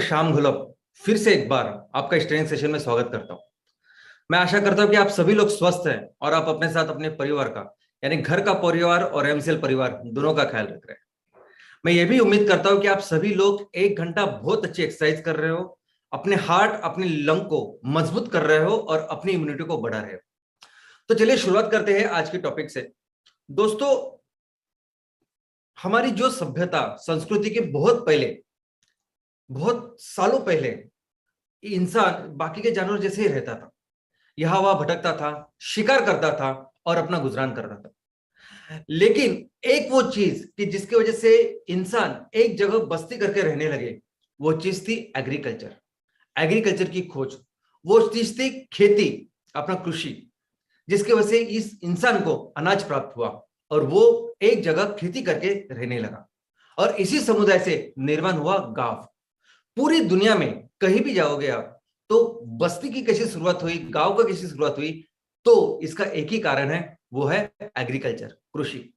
श्याम घोलप फिर से एक बार आपका इस ट्रेनिंग सेशन में स्वागत करता हूं। मैं आशा करता हूं कि आप सभी लोग स्वस्थ हैं और आप अपने साथ अपने परिवार का यानी घर का परिवार और एमसीएल परिवार दोनों का ख्याल रख रहे हैं। मैं ये भी उम्मीद करता हूं कि आप सभी लोग 1 घंटा बहुत अच्छी एक्सरसाइज कर रहे हो, अपने हार्ट अपने लंग को मजबूत कर रहे हो और अपनी इम्यूनिटी को बढ़ा रहे हो। तो चलिए शुरुआत करते हैं आज के टॉपिक से। दोस्तों, हमारी जो सभ्यता संस्कृति के बहुत सालों पहले इंसान बाकी के जानवर जैसे ही रहता था, यहां वहां भटकता था, शिकार करता था और अपना गुजरान करता था। लेकिन एक वो चीज कि जिसकी वजह से इंसान एक जगह बस्ती करके रहने लगे, वो चीज थी एग्रीकल्चर। एग्रीकल्चर की खोज, वो चीज थी खेती, अपना कृषि, जिसकी वजह से इस इंसान को अनाज प्राप्त हुआ और वो एक जगह खेती करके रहने लगा। और इसी समुदाय से निर्माण हुआ गांव। पूरी दुनिया में कहीं भी जाओगे आप तो बस्ती की कैसी शुरुआत हुई, गांव का कैसी शुरुआत हुई, तो इसका एक ही कारण है, वो है एग्रीकल्चर, कृषि।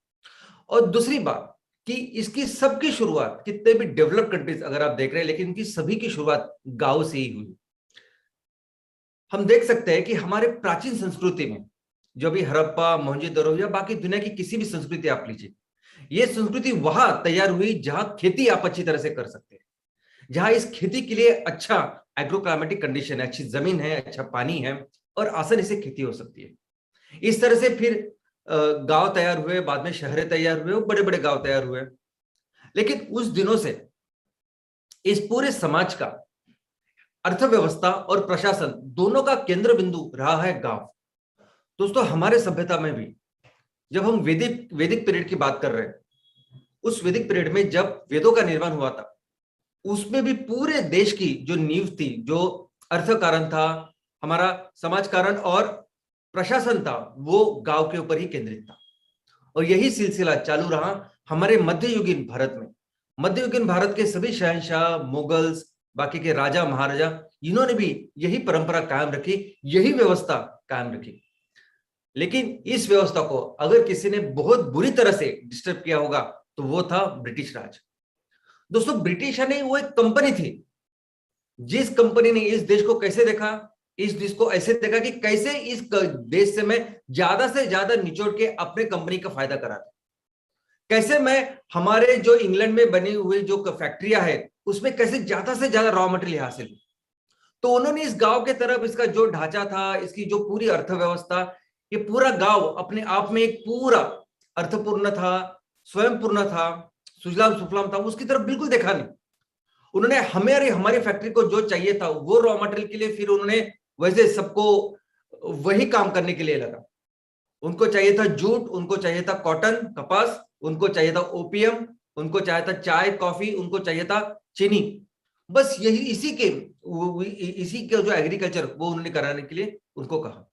और दूसरी बात कि इसकी सबकी शुरुआत, कितने भी डेवलप्ड कंट्रीज अगर आप देख रहे हैं, लेकिन इनकी सभी की शुरुआत गांव से ही हुई। हम देख सकते हैं कि हमारे प्राचीन संस्कृति में, जो भी हड़प्पा, मोहनजोदड़ो या बाकी दुनिया की किसी भी संस्कृति आप लीजिए, ये संस्कृति वहां तैयार हुई जहां खेती आप अच्छी तरह से कर सकते हैं, जहां इस खेती के लिए अच्छा एग्रोक्लाइमेटिक कंडीशन है, अच्छी जमीन है, अच्छा पानी है और आसानी से खेती हो सकती है। इस तरह से फिर गांव तैयार हुए, बाद में शहरें तैयार हुए, बड़े बड़े गांव तैयार हुए। लेकिन उस दिनों से इस पूरे समाज का अर्थव्यवस्था और प्रशासन दोनों का केंद्र बिंदु रहा है गांव। दोस्तों, हमारे सभ्यता में भी जब हम वैदिक वैदिक पीरियड की बात कर रहे हैं, उस वैदिक पीरियड में जब वेदों का निर्माण हुआ था, उसमें भी पूरे देश की जो नींव थी, जो अर्थ कारण था, हमारा समाज कारण और प्रशासन था, वो गांव के ऊपर ही केंद्रित था। और यही सिलसिला चालू रहा हमारे मध्ययुगीन भारत में। मध्ययुगीन भारत के सभी शहंशाह, मुगल्स, बाकी के राजा महाराजा, इन्होंने भी यही परंपरा कायम रखी, यही व्यवस्था कायम रखी। लेकिन इस व्यवस्था को अगर किसी ने बहुत बुरी तरह से डिस्टर्ब किया होगा तो वो था ब्रिटिश राज। दोस्तों, ब्रिटिश ने वो एक कंपनी थी, जिस कंपनी ने इस देश को कैसे देखा, इस देश को ऐसे देखा कि कैसे इस देश से मैं ज्यादा से ज्यादा निचोड़ के अपने कंपनी का फायदा करा था, कैसे मैं हमारे जो इंग्लैंड में बनी हुई जो फैक्ट्रियां है उसमें कैसे ज्यादा से ज्यादा रॉ मटेरियल हासिल हो। तो उन्होंने इस गांव के तरफ इसका जो ढांचा था, इसकी जो पूरी अर्थव्यवस्था, ये पूरा गांव अपने आप में एक पूरा अर्थपूर्ण था, स्वयंपूर्ण था, सुजलाम सुफलाम था, उसकी तरफ बिल्कुल देखा नहीं। उन्होंने हमारी हमारी फैक्ट्री को जो चाहिए था वो रॉ मटेरियल के लिए, फिर उन्होंने वैसे सबको वही काम करने के लिए लगा। उनको चाहिए था जूट, उनको चाहिए था कॉटन, कपास, उनको चाहिए था ओपियम, उनको चाहिए था चाय कॉफी, उनको चाहिए था चीनी। बस यही इसी के जो एग्रीकल्चर वो उन्होंने कराने के लिए उनको कहा।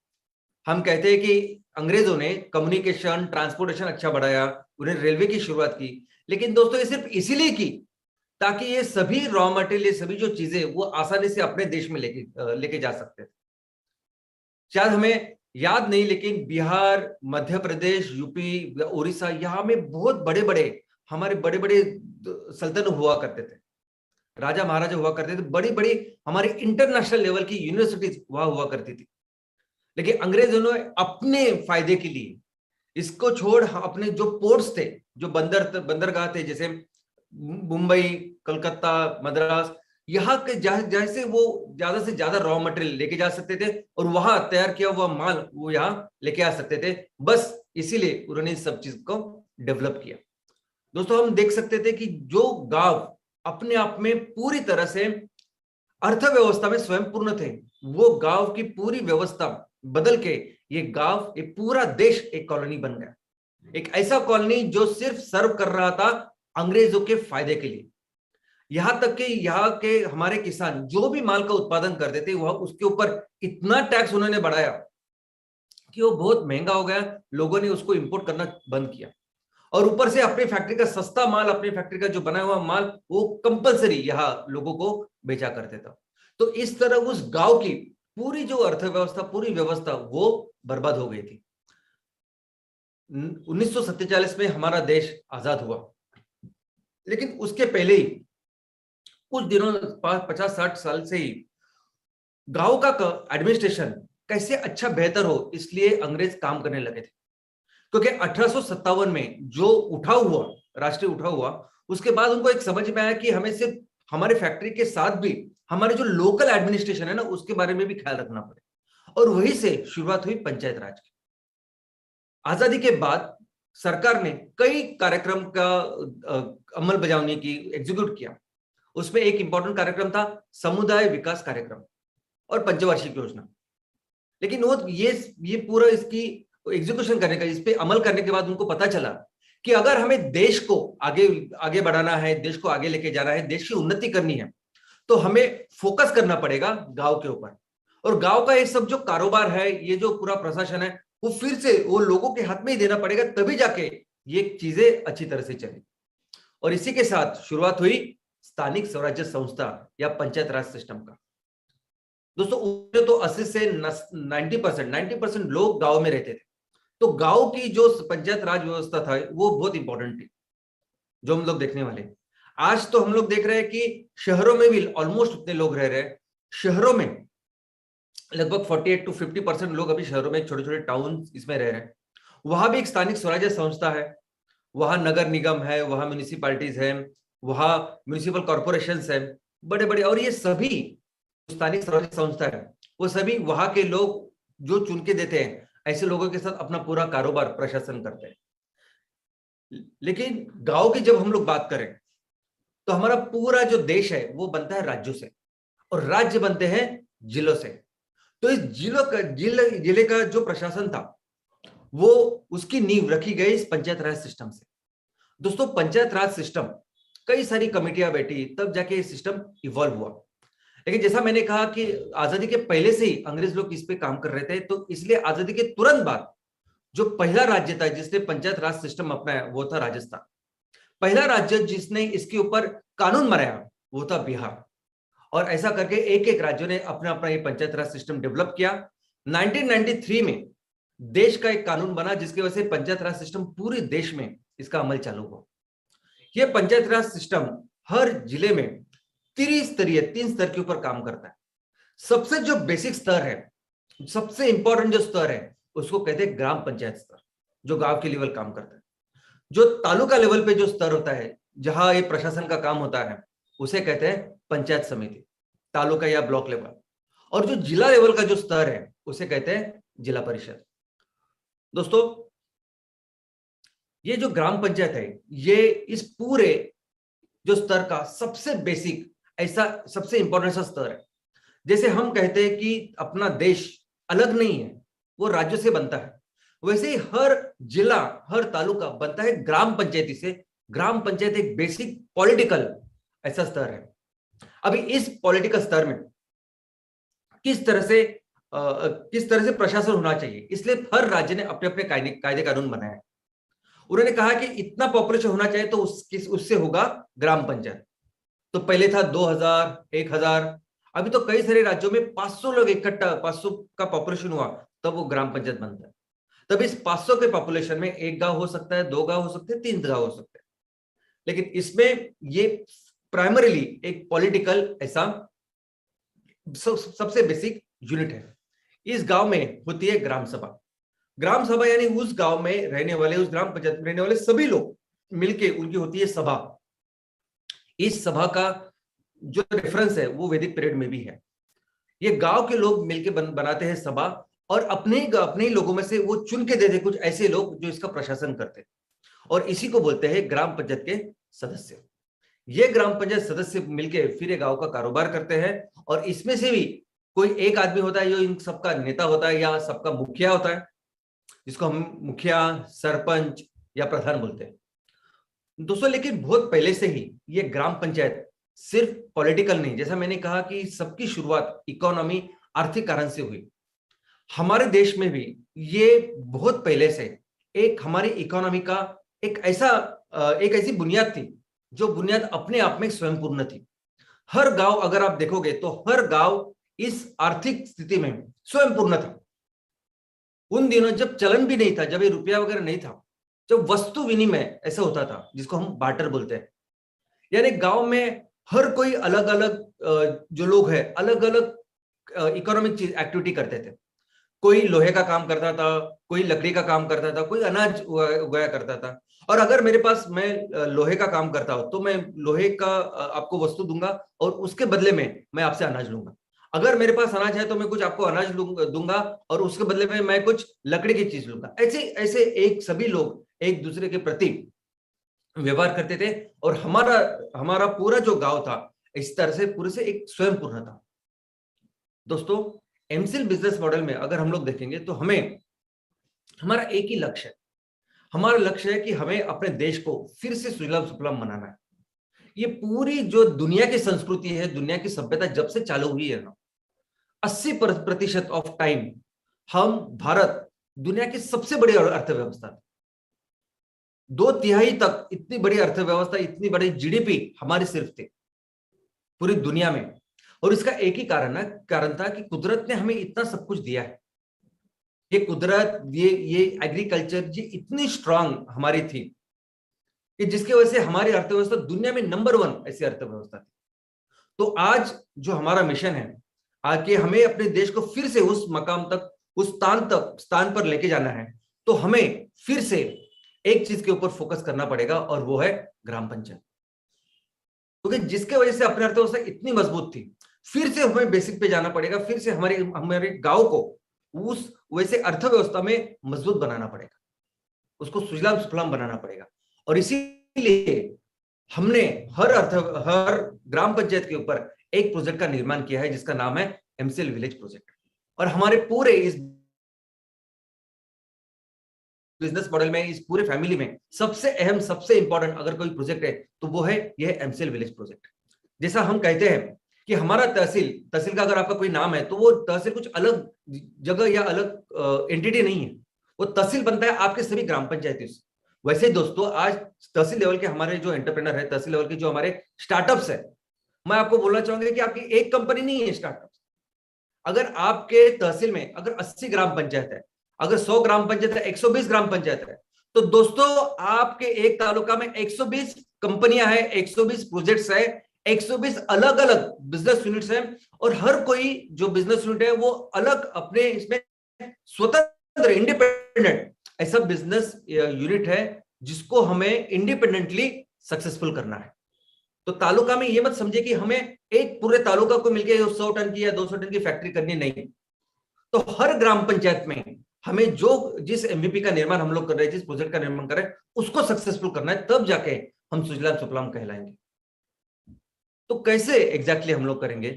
हम कहते हैं कि अंग्रेजों ने कम्युनिकेशन, ट्रांसपोर्टेशन अच्छा बढ़ाया, उन्हें रेलवे की शुरुआत की। लेकिन दोस्तों, ये सिर्फ इसीलिए की ताकि ये सभी रॉ मटेरियल, सभी जो चीजें वो आसानी से अपने देश में लेके जा सकते थे। शायद हमें याद नहीं, लेकिन बिहार, मध्य प्रदेश, यूपी, उड़ीसा, यहाँ में बहुत बड़े बड़े हमारे बड़े बड़े सल्तनत हुआ करते थे, राजा महाराजा हुआ करते थे, बड़ी बड़ी हमारी इंटरनेशनल लेवल की यूनिवर्सिटीज वहां हुआ करती थी। लेकिन अंग्रेजों ने अपने फायदे के लिए इसको छोड़ अपने जो पोर्ट्स थे, जो बंदरगाह थे, जैसे मुंबई, कलकत्ता, मद्रास, यहाँ के जहां से वो ज्यादा से ज्यादा रॉ मटेरियल लेके जा सकते थे और वहां तैयार किया हुआ माल वो यहाँ लेके आ सकते थे। बस इसीलिए उन्होंने इस सब चीज को डेवलप किया। दोस्तों, हम देख सकते थे कि जो गांव अपने आप में पूरी तरह से अर्थव्यवस्था में स्वयंपूर्ण थे, वो गांव की पूरी व्यवस्था बदल के ये गांव, ये पूरा देश एक कॉलोनी बन गया। एक ऐसा कॉलोनी जो सिर्फ सर्व कर रहा था अंग्रेजों के फायदे के लिए। यहां तक कि यहाँ के हमारे किसान जो भी माल का उत्पादन करते थे, वह उसके ऊपर इतना टैक्स उन्होंने बढ़ाया कि वो बहुत महंगा हो गया। लोगों ने उसको इंपोर्ट करना बंद किया और ऊपर से अपनी फैक्ट्री का सस्ता माल, अपनी फैक्ट्री का जो बना हुआ माल, वो कंपलसरी यहाँ लोगों को बेचा करते था। तो इस तरह उस गांव की पूरी जो अर्थव्यवस्था, पूरी व्यवस्था वो बर्बाद हो गई थी। 1947 में हमारा देश आजाद हुआ, लेकिन उसके पहले ही कुछ दिनों 50-60 साल से ही गांव का एडमिनिस्ट्रेशन कैसे अच्छा बेहतर हो, इसलिए अंग्रेज काम करने लगे थे। क्योंकि 1857 में जो उठाव हुआ, राष्ट्रीय उठाव हुआ, उसके बाद उनको एक समझ में आया कि हमें सिर्फ हमारे फैक्ट्री के साथ भी हमारे जो लोकल एडमिनिस्ट्रेशन है ना, उसके बारे में भी ख्याल रखना पड़े। और वहीं से शुरुआत हुई पंचायत राज की। आजादी के बाद सरकार ने कई कार्यक्रम का अमल बजावनी की, एग्जीक्यूट किया। उसमें एक इंपॉर्टेंट कार्यक्रम था समुदाय विकास कार्यक्रम और पंचवार्षिक योजना। लेकिन वो ये पूरा इसकी एग्जीक्यूशन करने का, इस पे अमल करने के बाद उनको पता चला कि अगर हमें देश को आगे आगे बढ़ाना है, देश को आगे लेके जाना है, देश की उन्नति करनी है, तो हमें फोकस करना पड़ेगा गांव के ऊपर। और गांव का ये सब जो कारोबार है, ये जो पूरा प्रशासन है, वो फिर से वो लोगों के हाथ में ही देना पड़ेगा, तभी जाके ये चीजें अच्छी तरह से चली। और इसी के साथ शुरुआत हुई स्थानिक स्वराज्य संस्था या पंचायत राज सिस्टम का। दोस्तों, तो 80 से 90% लोग गांव में रहते थे। तो गांव की जो पंचायत राज व्यवस्था था, वो बहुत इंपॉर्टेंट थी, जो हम लोग देखने वाले। आज तो हम लोग देख रहे हैं कि शहरों में भी ऑलमोस्ट उतने लोग रह रहे हैं। शहरों में लगभग 48 to 50% लोग अभी शहरों में, छोटे छोटे टाउन इसमें रह रहे हैं। वहां भी एक स्थानिक स्वराज्य संस्था है, वहां नगर निगम है, वहां म्यूनिसिपालिटीज है, वहां म्यूनिसिपल कॉर्पोरेशन है, बड़े बड़े। और ये सभी स्थानिक स्वराज्य संस्था है, वो सभी वहां के लोग जो चुन के देते हैं, ऐसे लोगों के साथ अपना पूरा कारोबार प्रशासन करते हैं। लेकिन गांव की जब हम लोग बात करें, तो हमारा पूरा जो देश है वो बनता है राज्यों से, और राज्य बनते हैं जिलों से। तो इस जिले का जो प्रशासन था, वो उसकी नींव रखी गई इस पंचायत राज सिस्टम से। दोस्तों, पंचायत राज सिस्टम, कई सारी कमेटियां बैठी, तब जाके ये सिस्टम इवॉल्व हुआ। लेकिन जैसा मैंने कहा कि आजादी के पहले से ही अंग्रेज लोग इस पे काम कर रहे थे, तो इसलिए आजादी के तुरंत बाद जो पहला राज्य था जिसने पंचायत राज सिस्टम अपनाया, वो था राजस्थान। पहला राज्य जिसने इसके ऊपर कानून बनाया, वो था बिहार। और ऐसा करके एक एक राज्यों ने अपना अपना ये पंचायत राज सिस्टम डेवलप किया। 1993 में देश का एक कानून बना, जिसकी वजह से पंचायत राज सिस्टम पूरे देश में इसका अमल चालू हुआ। यह पंचायत राज सिस्टम हर जिले में त्रिस्तरीय, 3 स्तर के ऊपर काम करता है। सबसे जो बेसिक स्तर है, सबसे इंपॉर्टेंट जो स्तर है, उसको कहते हैं ग्राम पंचायत स्तर, जो गांव के लेवल काम करता है। जो तालुका लेवल पे जो स्तर होता है, जहां ये प्रशासन का काम होता है, उसे कहते हैं पंचायत समिति, तालुका या ब्लॉक लेवल। और जो जिला लेवल का जो स्तर है, उसे कहते हैं जिला परिषद। दोस्तों, ये जो ग्राम पंचायत है, ये इस पूरे जो स्तर का सबसे बेसिक, ऐसा सबसे इंपॉर्टेंट सा स्तर है। जैसे हम कहते हैं कि अपना देश अलग नहीं है, वो राज्यों से बनता है, वैसे ही हर जिला, हर तालुका बनता है ग्राम पंचायती से। ग्राम पंचायत एक बेसिक पॉलिटिकल ऐसा स्तर है। अभी इस पॉलिटिकल स्तर में किस तरह से प्रशासन होना चाहिए, इसलिए हर राज्य ने अपने अपने कायदे कानून बनाए हैं। उन्होंने कहा कि इतना पॉपुलेशन होना चाहिए तो उससे होगा ग्राम पंचायत। तो पहले था 2000, 1000, अभी तो कई सारे राज्यों में 500 लोग इकट्ठा, 500 का पॉपुलेशन हुआ तब वो ग्राम पंचायत बनता है। तब इस 500 के पॉपुलेशन में 1 गांव हो सकता है, 2 गांव हो सकते हैं, 3 गांव हो सकते हैं। लेकिन इसमें ये प्राइमरीली एक पॉलिटिकल ऐसा सबसे बेसिक यूनिट है। इस गांव में होती है ग्राम सभा। ग्राम सभा यानी उस गांव में रहने वाले, उस ग्राम पंचायत में रहने वाले सभी लोग मिलके उनकी होती है सभा। इस सभा का जो रेफरेंस है वो वैदिक पीरियड में भी है। ये गांव के लोग मिलके बनाते हैं सभा, और अपने ही लोगों में से वो चुन के देते कुछ ऐसे लोग जो इसका प्रशासन करते हैं, और इसी को बोलते हैं ग्राम पंचायत के सदस्य। ये ग्राम पंचायत सदस्य मिलके फिर ये गांव का कारोबार करते हैं, और इसमें से भी कोई एक आदमी होता है जो इन सबका नेता होता है या सबका मुखिया होता है, जिसको हम मुखिया, सरपंच या प्रधान बोलते हैं। दोस्तों, लेकिन बहुत पहले से ही ये ग्राम पंचायत सिर्फ पॉलिटिकल नहीं, जैसा मैंने कहा कि सबकी शुरुआत इकोनॉमी, आर्थिक कारण से हुई। हमारे देश में भी ये बहुत पहले से एक हमारी इकोनॉमी का एक ऐसी बुनियाद थी, जो बुनियाद अपने आप में स्वयंपूर्ण थी। हर गांव अगर आप देखोगे तो हर गांव इस आर्थिक स्थिति में स्वयंपूर्ण था। उन दिनों जब चलन भी नहीं था, जब ये रुपया वगैरह नहीं था, जब वस्तु विनिमय ऐसा होता था जिसको हम बार्टर बोलते हैं, यानी गांव में हर कोई अलग अलग जो लोग हैं अलग अलग इकोनॉमिक एक्टिविटी करते थे। कोई लोहे का काम करता था, कोई लकड़ी का काम करता था, कोई अनाज उगाया करता था। और अगर मेरे पास मैं लोहे का काम करता हूं तो मैं लोहे का आपको वस्तु दूंगा और उसके बदले में मैं आपसे अनाज लूंगा। अगर मेरे पास अनाज है तो मैं कुछ आपको अनाज दूंगा और उसके बदले में मैं कुछ लकड़ी की चीज लूंगा। ऐसे ऐसे एक सभी लोग एक दूसरे के प्रति व्यवहार करते थे। और हमारा हमारा पूरा जो गांव था इस तरह से पूरे से एक स्वयं पूर्ण था। दोस्तों, एमसीएल बिजनेस मॉडल में अगर हम लोग देखेंगे तो हमें हमारा एक ही लक्ष्य है। हमारा लक्ष्य है कि हमें अपने देश को फिर से सुजलाम सुफलाम बनाना है। ये पूरी जो दुनिया की संस्कृति है, दुनिया की सभ्यता जब से चालू हुई है ना, 80% ऑफ टाइम हम भारत दुनिया की सबसे बड़ी अर्थव्यवस्था थी। 2/3 तक इतनी बड़ी अर्थव्यवस्था, इतनी बड़ी जीडीपी हमारी सिर्फ थी पूरी दुनिया में। और इसका एक ही कारण था कि कुदरत ने हमें इतना सब कुछ दिया है। ये कुदरत, ये एग्रीकल्चर जी इतनी स्ट्रांग हमारी थी कि जिसकी वजह से हमारी अर्थव्यवस्था दुनिया में नंबर 1 ऐसी अर्थव्यवस्था थी। तो आज जो हमारा मिशन है, आगे हमें अपने देश को फिर से उस मकाम तक, उस स्थान पर लेके जाना है। तो हमें फिर से एक चीज के ऊपर फोकस करना पड़ेगा और वो है ग्राम पंचायत। क्योंकि जिसके वजह से अपनी अर्थव्यवस्था इतनी मजबूत थी, फिर से हमें बेसिक पे जाना पड़ेगा। फिर से हमारे हमारे गांव को उस वैसे अर्थव्यवस्था में मजबूत बनाना पड़ेगा, उसको सुजलाम सुफलाम बनाना पड़ेगा। और इसीलिए हमने हर ग्राम पंचायत के ऊपर एक प्रोजेक्ट का निर्माण किया है जिसका नाम है एमसीएल विलेज प्रोजेक्ट। और हमारे पूरे इस बिजनेस मॉडल में, इस पूरे फैमिली में सबसे अहम, सबसे इंपॉर्टेंट अगर कोई प्रोजेक्ट है तो वो है यह एमसीएल विलेज प्रोजेक्ट। जैसा हम कहते हैं कि हमारा तहसील का अगर आपका कोई नाम है तो वो तहसील कुछ अलग जगह या अलग एंटिटी नहीं है, वो तहसील बनता है आपके सभी ग्राम पंचायतों से। वैसे दोस्तों, आज तहसील लेवल के हमारे जो एंटरप्रेनर है, तहसील लेवल के जो हमारे स्टार्टअप्स है, मैं आपको बोलना चाहूंगा कि आपकी एक कंपनी नहीं है स्टार्टअप। अगर आपके तहसील में अगर 80 ग्राम पंचायत है, अगर 100 ग्राम पंचायत है, 120 ग्राम पंचायत है, तो दोस्तों आपके एक तालुका में 120 कंपनियां हैं, 120 प्रोजेक्ट्स है, 120 अलग अलग बिजनेस यूनिट्स हैं। और हर कोई जो बिजनेस यूनिट है वो अलग अपने इसमें स्वतंत्र, इंडिपेंडेंट ऐसा बिजनेस यूनिट है जिसको हमें इंडिपेंडेंटली सक्सेसफुल करना है। तो तालुका में ये मत समझे कि हमें एक पूरे तालुका को मिलकर 100 टन की या 200 टन की फैक्ट्री करनी, नहीं। तो हर ग्राम पंचायत में हमें जिस एमवीपी का निर्माण हम लोग कर रहे हैं, जिस प्रोजेक्ट का निर्माण कर रहे हैं, उसको सक्सेसफुल करना है, तब जाके हम सुजलाम सुफलाम कहलाएंगे। तो कैसे एग्जैक्टली हम लोग करेंगे?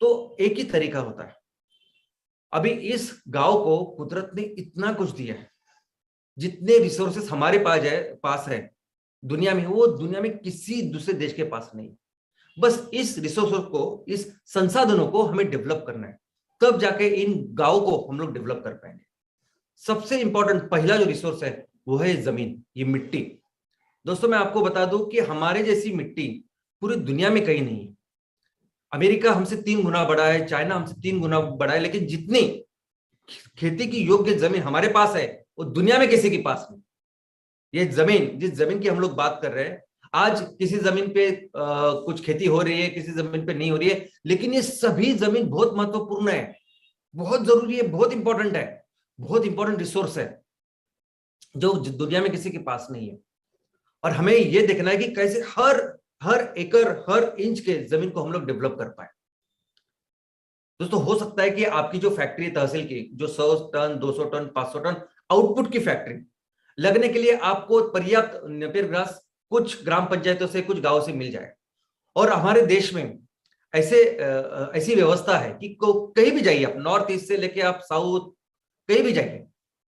तो एक ही तरीका होता है। अभी इस गांव को कुदरत ने इतना कुछ दिया है, जितने रिसोर्सेस हमारे पास है दुनिया में, वो दुनिया में किसी दूसरे देश के पास नहीं। बस इस रिसोर्स को, इस संसाधनों को हमें डेवलप करना है, तब जाके इन गांव को हम लोग डेवलप कर पाएंगे। सबसे इंपॉर्टेंट पहला जो रिसोर्स है वो है जमीन, ये मिट्टी। दोस्तों, मैं आपको बता दूं कि हमारे जैसी मिट्टी पूरी दुनिया में कहीं नहीं है। अमेरिका हमसे 3 गुना बड़ा है, चाइना हमसे 3 गुना बड़ा है, लेकिन जितनी खेती की योग्य जमीन हमारे पास है वो दुनिया में किसी के पास नहीं। ये जमीन, जिस जमीन की हम लोग बात कर रहे हैं, आज किसी जमीन पे कुछ खेती हो रही है, किसी जमीन पे नहीं हो रही है, लेकिन ये सभी जमीन बहुत महत्वपूर्ण है, बहुत जरूरी है, बहुत इंपॉर्टेंट है, बहुत इंपॉर्टेंट रिसोर्स है जो दुनिया में किसी के पास नहीं है। और हमें यह देखना है कि कैसे हर एकड़, हर इंच के जमीन को हम लोग डेवलप कर पाए। दोस्तों, हो सकता है कि आपकी जो फैक्ट्री तहसील की, जो 100 टन, 200 टन, 500 टन आउटपुट की फैक्ट्री लगने के लिए आपको पर्याप्त नेपियर ग्रास कुछ ग्राम पंचायतों से, कुछ गांव से मिल जाए। और हमारे देश में ऐसी व्यवस्था है कि कहीं भी जाइए आप, नॉर्थ ईस्ट से लेके आप साउथ, कहीं भी जाइए,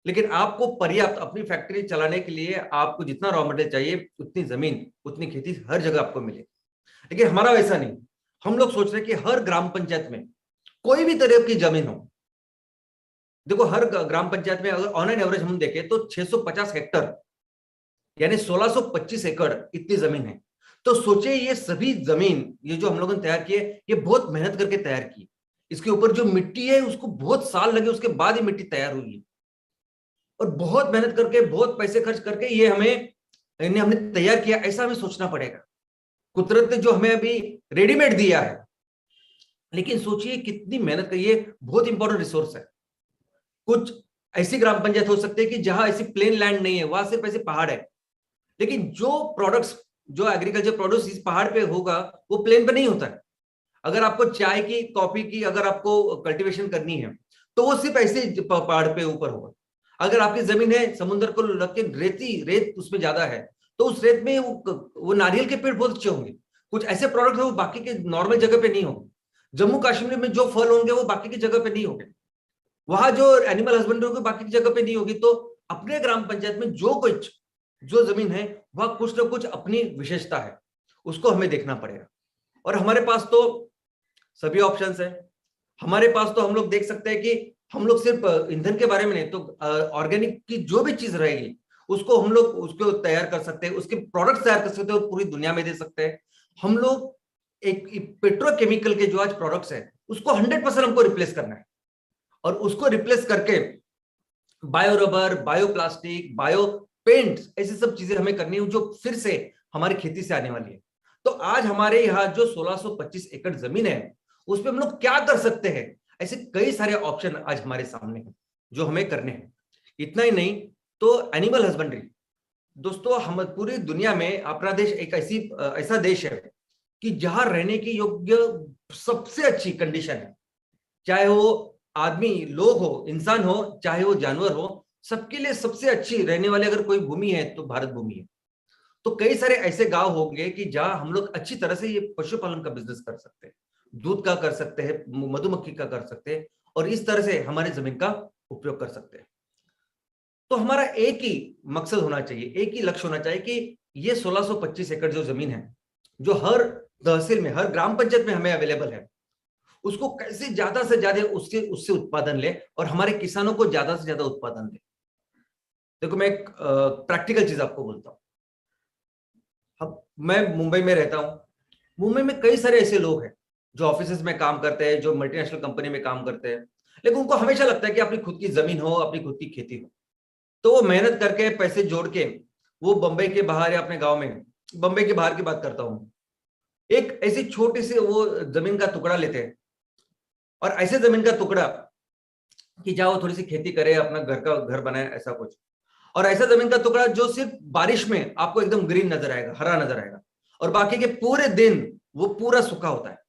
लेकिन आपको पर्याप्त अपनी फैक्ट्री चलाने के लिए आपको जितना रॉ मटेरियल चाहिए, उतनी जमीन, उतनी खेती हर जगह आपको मिले। लेकिन हमारा वैसा नहीं। हम लोग सोच रहे हैं कि हर ग्राम पंचायत में कोई भी तरह की जमीन हो। देखो, हर ग्राम पंचायत में अगर ऑन एन एवरेज हम देखें तो 650 हेक्टर यानी 1625 एकड़ इतनी जमीन है। तो सोचिए, ये सभी जमीन, ये जो हम लोगों ने तैयार किए, ये बहुत मेहनत करके तैयार की। इसके ऊपर जो मिट्टी है उसको बहुत साल लगे, उसके बाद ही मिट्टी तैयार हुई है। और बहुत मेहनत करके, बहुत पैसे खर्च करके ये हमने तैयार किया, ऐसा हमें सोचना पड़ेगा। कुदरत ने जो हमें अभी रेडीमेड दिया है, लेकिन सोचिए कितनी मेहनत करिए, बहुत इंपॉर्टेंट रिसोर्स है। कुछ ऐसी ग्राम पंचायत हो सकती है कि जहां ऐसी प्लेन लैंड नहीं है, वहां सिर्फ ऐसे पहाड़ है, लेकिन जो प्रोडक्ट्स, जो एग्रीकल्चर प्रोड्यूस इस पहाड़ पे होगा वो प्लेन पे नहीं होता है। अगर आपको चाय की, कॉफी की अगर आपको कल्टीवेशन करनी है तो वो सिर्फ ऐसे पहाड़ पे ऊपर होगा। अगर आपकी जमीन है समुद्र को लग के रेती, रेत उसमें ज्यादा है, तो उस रेत में वो नारियल के पेड़ बहुत अच्छे होंगे। कुछ ऐसे प्रोडक्ट है वो बाकी के नॉर्मल जगह पे नहीं होंगे। जम्मू कश्मीर में जो फल होंगे वो बाकी की जगह पे नहीं होंगे। वहां जो एनिमल हस्बेंड्री होगी बाकी की जगह पे नहीं होगी। तो अपने ग्राम पंचायत में जो कुछ, जो जमीन है वह कुछ ना कुछ अपनी विशेषता है, उसको हमें देखना पड़ेगा। और हमारे पास तो सभी ऑप्शंस है। हमारे पास तो हम लोग देख सकते हैं कि हम लोग सिर्फ ईंधन के बारे में नहीं, तो ऑर्गेनिक की जो भी चीज रहेगी उसको हम लोग उसको तैयार कर सकते हैं, उसके प्रोडक्ट्स तैयार कर सकते हैं और पूरी दुनिया में दे सकते हैं। हम लोग एक पेट्रोकेमिकल के जो आज प्रोडक्ट्स है उसको 100% हमको रिप्लेस करना है, और उसको रिप्लेस करके bio rubber, bio plastic, bio paint, ऐसी सब चीजें हमें करनी है जो फिर से हमारी खेती से आने वाली है। तो आज हमारे यहाँ जो 1625 एकड़ जमीन है उस पर हम लोग क्या कर सकते हैं, ऐसे कई सारे ऑप्शन आज हमारे सामने हैं जो हमें करने हैं। इतना ही नहीं, तो एनिमल हस्बेंड्री, दोस्तों हम पूरी दुनिया में अपना देश एक ऐसा देश है कि जहां रहने की योग्य सबसे अच्छी कंडीशन है। चाहे वो आदमी, लोग हो, इंसान हो, चाहे वो जानवर हो, सबके लिए सबसे अच्छी रहने वाली अगर कोई भूमि है तो भारत भूमि है। तो कई सारे ऐसे गांव होंगे कि जहां हम लोग अच्छी तरह से ये पशुपालन का बिजनेस कर सकते हैं, दूध का कर सकते हैं, मधुमक्खी का कर सकते हैं, और इस तरह से हमारी जमीन का उपयोग कर सकते हैं। तो हमारा एक ही मकसद होना चाहिए, एक ही लक्ष्य होना चाहिए कि ये 1625 एकड़ जो जमीन है, जो हर तहसील में, हर ग्राम पंचायत में हमें अवेलेबल है, उसको कैसे ज्यादा से ज्यादा उसके उससे उत्पादन ले और हमारे किसानों को ज्यादा से ज्यादा उत्पादन दे। देखो मैं एक प्रैक्टिकल चीज आपको बोलता हूँ। अब मैं मुंबई में रहता हूँ। मुंबई में कई सारे ऐसे लोग हैं जो ऑफिस में काम करते हैं, जो मल्टीनेशनल कंपनी में काम करते हैं, लेकिन उनको हमेशा लगता है कि अपनी खुद की जमीन हो, अपनी खुद की खेती हो। तो वो मेहनत करके पैसे जोड़ के वो बंबई के बाहर या अपने गांव में, बंबई के बाहर की बात करता हूँ, एक ऐसी छोटी सी वो जमीन का टुकड़ा लेते हैं, और ऐसे जमीन का टुकड़ा कि जहां वो थोड़ी सी खेती करे, अपना घर का घर बनाए, ऐसा कुछ। और ऐसा जमीन का टुकड़ा जो सिर्फ बारिश में आपको एकदम ग्रीन नजर आएगा, हरा नजर आएगा, और बाकी के पूरे दिन वो पूरा सूखा होता है।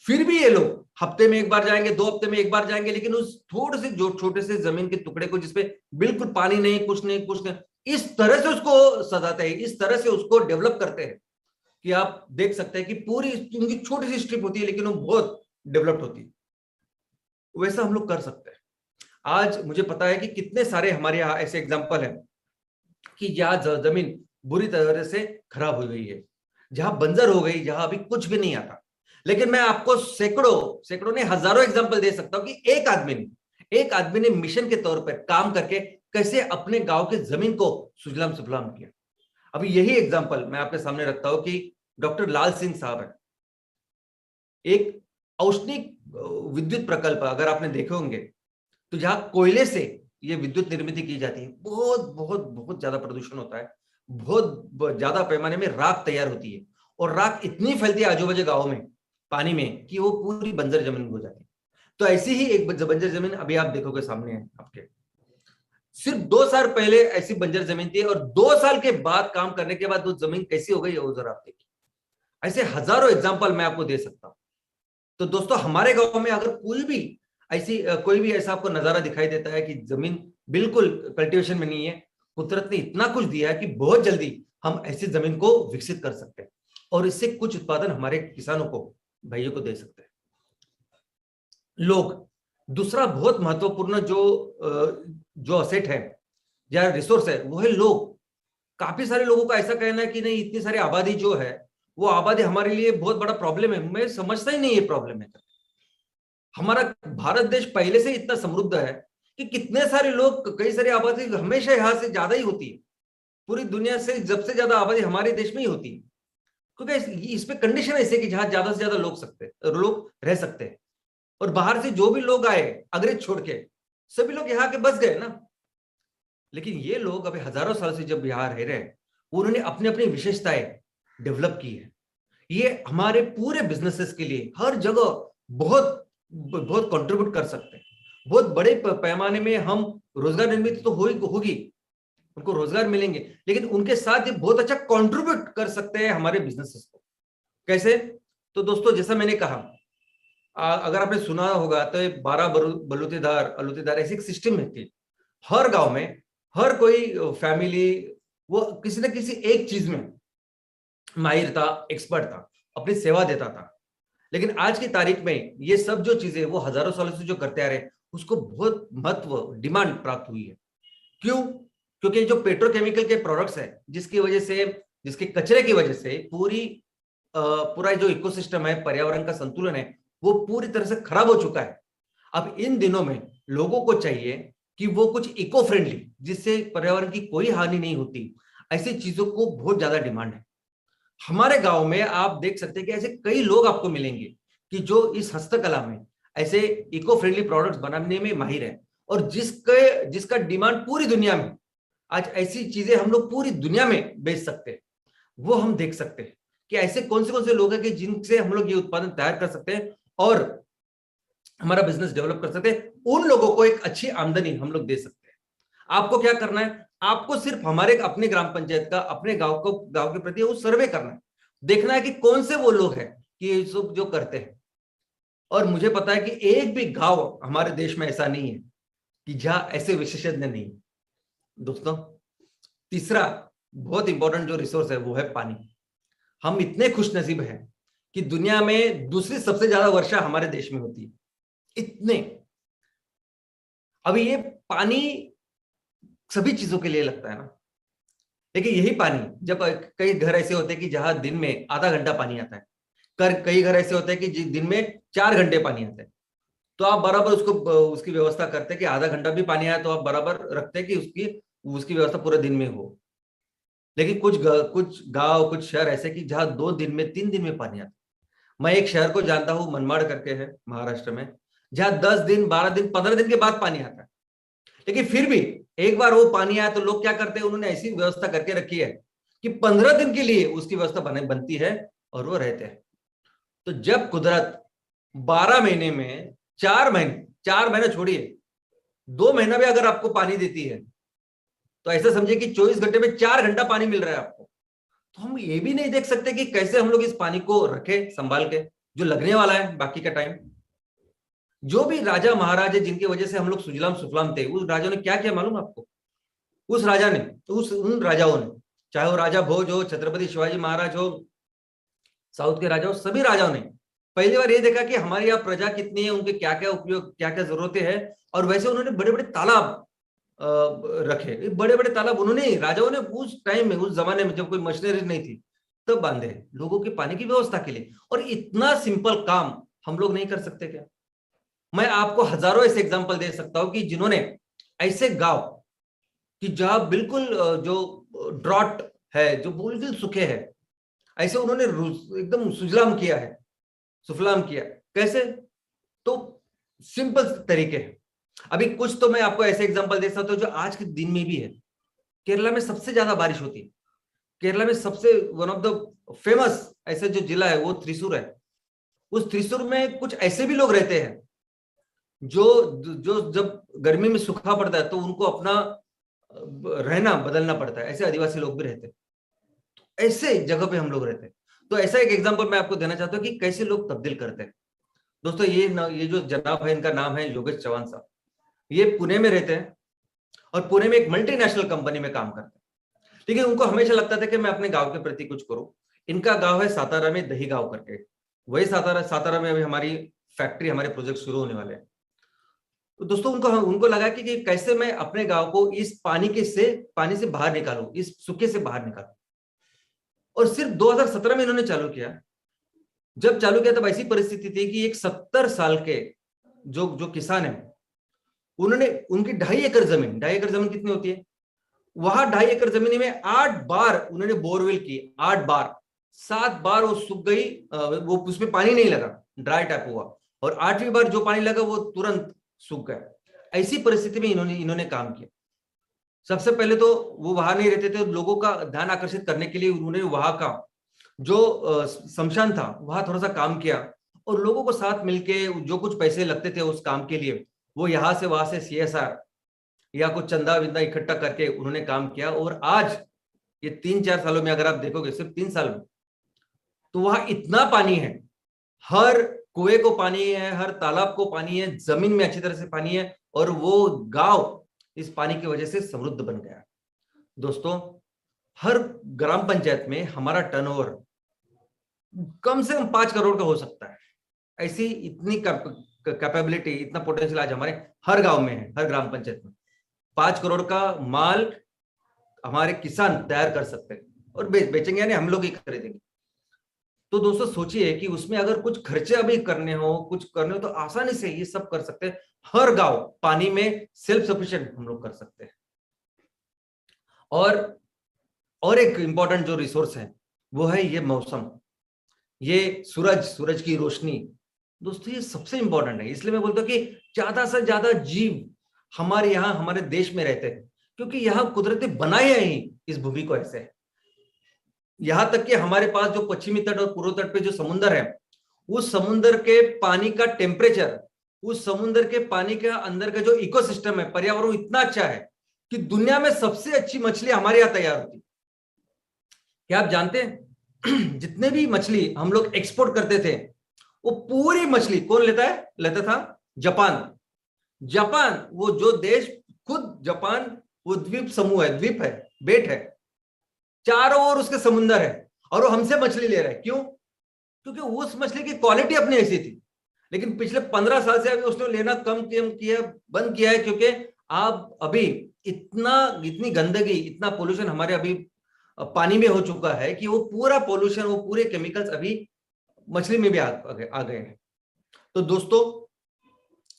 फिर भी ये लोग हफ्ते में एक बार जाएंगे, 2 हफ्ते में एक बार जाएंगे, लेकिन उस थोड़े से जो छोटे से जमीन के टुकड़े को जिसपे बिल्कुल पानी नहीं, कुछ नहीं, कुछ नहीं, इस तरह से उसको सजाते हैं, इस तरह से उसको डेवलप करते हैं कि आप देख सकते हैं कि पूरी उनकी छोटी सी स्ट्रिप होती है लेकिन वो बहुत डेवलप्ड होती है। वैसा हम लोग कर सकते हैं। आज मुझे पता है कि कितने सारे हमारे यहाँ ऐसे एग्जाम्पल हैं कि जहाँ जमीन बुरी तरह से खराब हो गई है, जहां बंजर हो गई, जहां अभी कुछ भी नहीं आता। लेकिन मैं आपको सैकड़ों सैकड़ों ने हजारों एग्जाम्पल दे सकता हूं कि एक आदमी ने मिशन के तौर पर काम करके कैसे अपने गांव की जमीन को सुजलाम सुफलाम किया। अभी यही एग्जाम्पल मैं आपके सामने रखता हूं कि डॉक्टर लाल सिंह साहब है, एक औष्णिक विद्युत प्रकल्प, अगर आपने देखे होंगे, तो जहां कोयले से ये विद्युत निर्मित की जाती है, बहुत बहुत बहुत ज्यादा प्रदूषण होता है, बहुत ज्यादा पैमाने में राख तैयार होती है, और राख इतनी फैलती है आजू बाजू गाँव में पानी में कि वो पूरी बंजर जमीन हो जाती है। तो ऐसी ही एक बंजर जमीन अभी आप देखोगे सामने है आपके। सिर्फ 2 साल पहले ऐसी बंजर जमीन थी, और 2 साल के बाद काम करने के बाद वो जमीन कैसी हो गई है वो जरा आप देखिए। ऐसे हजारों एग्जाम्पल मैं आपको दे सकता हूं। तो दोस्तों हमारे गांव में अगर कोई भी ऐसा आपको नजारा दिखाई देता है कि जमीन बिल्कुल कल्टीवेशन में नहीं है, कुदरत ने इतना कुछ दिया है कि बहुत जल्दी हम ऐसी जमीन को विकसित कर सकते हैं और इससे कुछ उत्पादन हमारे किसानों को, भाइयों को दे सकते हैं। लोग, दूसरा बहुत महत्वपूर्ण जो असेट है या रिसोर्स है वो है लोग। काफी सारे लोगों का ऐसा कहना है कि नहीं, इतनी सारी आबादी जो है वो आबादी हमारे लिए बहुत बड़ा प्रॉब्लम है। मैं समझता ही नहीं ये प्रॉब्लम है। हमारा भारत देश पहले से इतना समृद्ध है कि कितने सारे लोग, कई सारी आबादी हमेशा यहाँ से ज्यादा ही होती है। पूरी दुनिया से सबसे ज्यादा आबादी हमारे देश में ही होती है, क्योंकि इस पे कंडीशन ऐसे कि जहां ज्यादा से ज्यादा लोग रह सकते हैं। और बाहर से जो भी लोग आए अंग्रेज छोड़ के, सभी लोग यहाँ के बस गए ना। लेकिन ये लोग अभी हजारों साल से जब यहाँ रह रहे हैं, उन्होंने अपनी अपनी विशेषताएं डेवलप की है। ये हमारे पूरे बिजनेसेस के लिए हर जगह बहुत बहुत कंट्रीब्यूट कर सकते हैं। बहुत बड़े पैमाने में हम रोजगार निर्मित तो होगी, उनको रोजगार मिलेंगे, लेकिन उनके साथ ये बहुत अच्छा कंट्रीब्यूट कर सकते हैं हमारे बिजनेसेस को। कैसे? तो दोस्तों, जैसा मैंने कहा, अगर आपने सुना होगा तो 12 बलूतेदार ऐसी एक सिस्टम है कि हर गांव में हर कोई फैमिली वो किसी न किसी एक चीज में माहिर था, एक्सपर्ट था, अपनी सेवा देता था। लेकिन आज की तारीख में ये सब जो चीजें वो हजारों सालों से जो करते आ रहे हैं, उसको बहुत महत्व, डिमांड प्राप्त हुई है। क्यों? क्योंकि जो पेट्रोकेमिकल के प्रोडक्ट्स है, जिसकी वजह से, जिसके कचरे की वजह से पूरा जो इकोसिस्टम है, पर्यावरण का संतुलन है, वो पूरी तरह से खराब हो चुका है। अब इन दिनों में लोगों को चाहिए कि वो कुछ इको फ्रेंडली, जिससे पर्यावरण की कोई हानि नहीं होती, ऐसी चीजों को बहुत ज्यादा डिमांड है। हमारे गांव में आप देख सकते हैं कि ऐसे कई लोग आपको मिलेंगे कि जो इस हस्तकला में ऐसे इको फ्रेंडली प्रोडक्ट्स बनाने में माहिर है, और जिसका डिमांड पूरी दुनिया में, आज ऐसी चीजें हम लोग पूरी दुनिया में बेच सकते हैं। वो हम देख सकते हैं कि ऐसे कौन से लोग हैं कि जिनसे हम लोग ये उत्पादन तैयार कर सकते हैं और हमारा बिजनेस डेवलप कर सकते हैं। उन लोगों को एक अच्छी आमदनी हम लोग दे सकते हैं। आपको क्या करना है? आपको सिर्फ हमारे अपने ग्राम पंचायत का, अपने गांव के प्रति वो सर्वे करना है, देखना है कि कौन से वो लोग हैं कि ये सब जो करते हैं। और मुझे पता है कि एक भी गांव हमारे देश में ऐसा नहीं है कि जहां ऐसे विशेषज्ञ नहीं है। दोस्तों, तीसरा बहुत इंपॉर्टेंट जो रिसोर्स है वो है पानी। हम इतने खुशनसीब हैं कि दुनिया में दूसरी सबसे ज्यादा वर्षा हमारे देश में होती है। इतने, अभी ये पानी सभी चीजों के लिए लगता है ना, लेकिन यही पानी, जब कई घर ऐसे होते हैं कि जहां दिन में आधा घंटा पानी आता है, कई घर ऐसे होते हैं कि दिन में 4 घंटे पानी आता है, तो आप बराबर उसकी व्यवस्था करते हैं कि आधा घंटा भी पानी आया तो आप बराबर रखते हैं कि उसकी व्यवस्था पूरे दिन में हो। लेकिन कुछ गांव, कुछ शहर ऐसे कि जहां 2 दिन में, 3 दिन में पानी आता है। मैं एक शहर को जानता हूं, मनमाड़ करके है महाराष्ट्र में, जहां 10 दिन, 12 दिन, 15 दिन के बाद पानी आता है। लेकिन फिर भी एक बार वो पानी आया तो लोग क्या करते हैं, उन्होंने ऐसी व्यवस्था करके रखी है कि 15 दिन के लिए उसकी व्यवस्था बनती है और वो रहते हैं। तो जब कुदरत 12 महीने में 4 महीने, 4 महीना छोड़िए, 2 महीना भी अगर आपको पानी देती है, तो ऐसा समझिए कि 24 घंटे में 4 घंटा पानी मिल रहा है आपको। तो हम ये भी नहीं देख सकते कि कैसे हम लोग इस पानी को रखें संभाल के, जो लगने वाला है बाकी का टाइम। जो भी राजा महाराजे जिनकी वजह से हम लोग सुजलाम सुफलाम थे, उस राजा ने क्या किया मालूम आपको? उन राजाओं ने, चाहे वो राजा भोज हो, छत्रपति शिवाजी महाराज हो, साउथ के राजा हो, सभी राजाओं ने पहली बार ये देखा कि हमारे यहाँ प्रजा कितनी है, उनके क्या क्या उपयोग, क्या क्या जरूरतें हैं, और वैसे उन्होंने बड़े बड़े तालाब रखे। बड़े बड़े तालाब उन्होंने, राजाओं ने उस टाइम में, उस जमाने में जब कोई मशीनरी नहीं थी, तब बांधे लोगों के पानी की व्यवस्था के लिए। और इतना सिंपल काम हम लोग नहीं कर सकते क्या? मैं आपको हजारों ऐसे एग्जांपल दे सकता हूं कि जिन्होंने ऐसे गांव कि जहां बिल्कुल जो ड्रॉट है, जो बिल्कुल सूखे है, ऐसे उन्होंने एकदम सुजलाम किया है, सुफलाम किया। कैसे? तो सिंपल तरीके हैं। अभी कुछ तो मैं आपको ऐसे एग्जांपल दे सकता हूं जो आज के दिन में भी है। केरला में सबसे ज्यादा बारिश होती है। केरला में सबसे वन ऑफ द फेमस ऐसे जो जिला है वो त्रिशूर है। उस त्रिशूर में कुछ ऐसे भी लोग रहते हैं जो जो जब गर्मी में सूखा पड़ता है तो उनको अपना रहना बदलना पड़ता है। ऐसे आदिवासी लोग भी रहते हैं, ऐसे जगह पे हम लोग रहते हैं। तो ऐसा एक एग्जांपल मैं आपको देना चाहता हूँ कि कैसे लोग तब्दील करते हैं। दोस्तों, ये जो जनाब है, इनका नाम है योगेश चौहान साहब। ये पुणे में रहते हैं और पुणे में एक मल्टीनेशनल कंपनी में काम करते हैं। लेकिन उनको हमेशा लगता था कि मैं अपने गांव के प्रति कुछ करूं। इनका गांव है सातारा में, दही गांव करके। वही सातारा में अभी हमारी फैक्ट्री, हमारे प्रोजेक्ट शुरू होने वाले हैं। तो दोस्तों, उनको लगा कि कैसे मैं अपने गांव को इस पानी से बाहर निकालूं, इस सूखे से बाहर निकालूं। और सिर्फ 2017 में इन्होंने चालू किया। जब चालू किया तब ऐसी परिस्थिति थी कि एक 70 साल के जो किसान है, उन्होंने उनकी 2.5 एकड़ जमीन कितनी होती है, वहां 2.5 एकड़ जमीन में 8 बार उन्होंने बोरवेल की, 8 बार, 7 बार वो सूख गई, वो उसमें पानी नहीं लगा, ड्राई टाइप हुआ, और 8वीं बार जो पानी लगा वो तुरंत सूख गया। ऐसी परिस्थिति में इन्होंने काम किया। सबसे पहले तो वो वहां नहीं रहते थे, लोगों का ध्यान आकर्षित करने के लिए उन्होंने वहां का जो शमशान था वहां थोड़ा सा काम किया, और लोगों को साथ मिलके जो कुछ पैसे लगते थे उस काम के लिए, वो यहां से वहां से CSR या कुछ चंदा विंदा इकट्ठा करके उन्होंने काम किया। और आज ये 3-4 सालों में अगर आप देखोगे, सिर्फ 3 साल में, तो वहां इतना पानी है, हर कुएं को पानी है, हर तालाब को पानी है, जमीन में अच्छी तरह से पानी है, और वो गांव इस पानी की वजह से समृद्ध बन गया। दोस्तों, हर ग्राम पंचायत में हमारा टर्नओवर कम से कम 5 करोड़ का हो सकता है। ऐसी इतनी कैपेबिलिटी, इतना पोटेंशियल आज हमारे हर गांव में है, हर ग्राम पंचायत में। 5 करोड़ का माल हमारे किसान तैयार कर सकते हैं और बेचेंगे, यानी हम लोग ही खरीदेंगे। तो दोस्तों सोचिए कि उसमें अगर कुछ खर्चे अभी करने हो, कुछ करने हो, तो आसानी से ये सब कर सकते हैं। हर गांव पानी में सेल्फ सफिशिएंट हम लोग कर सकते हैं। और एक इंपॉर्टेंट जो रिसोर्स है वो है ये मौसम, ये सूरज की रोशनी। दोस्तों ये सबसे इंपॉर्टेंट है। इसलिए मैं बोलता हूँ कि ज्यादा से ज्यादा जीव हमारे यहाँ, हमारे देश में रहते हैं, क्योंकि यहाँ कुदरती बनाया ही इस भूमि को ऐसे है। यहां तक कि हमारे पास जो पश्चिमी तट और पूर्व तट पे जो समुद्र है, उस समुद्र के पानी का टेम्परेचर, उस समुद्र के पानी के अंदर का जो इकोसिस्टम है, पर्यावरण इतना अच्छा है कि दुनिया में सबसे अच्छी मछली हमारे यहाँ तैयार होती है। क्या आप जानते हैं जितने भी मछली हम लोग एक्सपोर्ट करते थे, वो पूरी मछली कौन लेता था? जापान। वो जो देश, खुद जापान वो द्वीप समूह है, द्वीप है, बेट है, चारों ओर उसके समुंदर है, और वो हमसे मछली ले रहा है। क्यों? क्योंकि उस मछली की क्वालिटी अपनी ऐसी थी। लेकिन पिछले 15 साल से अभी उसने लेना बंद किया है, क्योंकि आप अभी इतनी गंदगी, इतना पोल्यूशन हमारे अभी पानी में हो चुका है कि वो पूरा पोल्यूशन, वो पूरे केमिकल्स अभी मछली में भी आ गए हैं। तो दोस्तों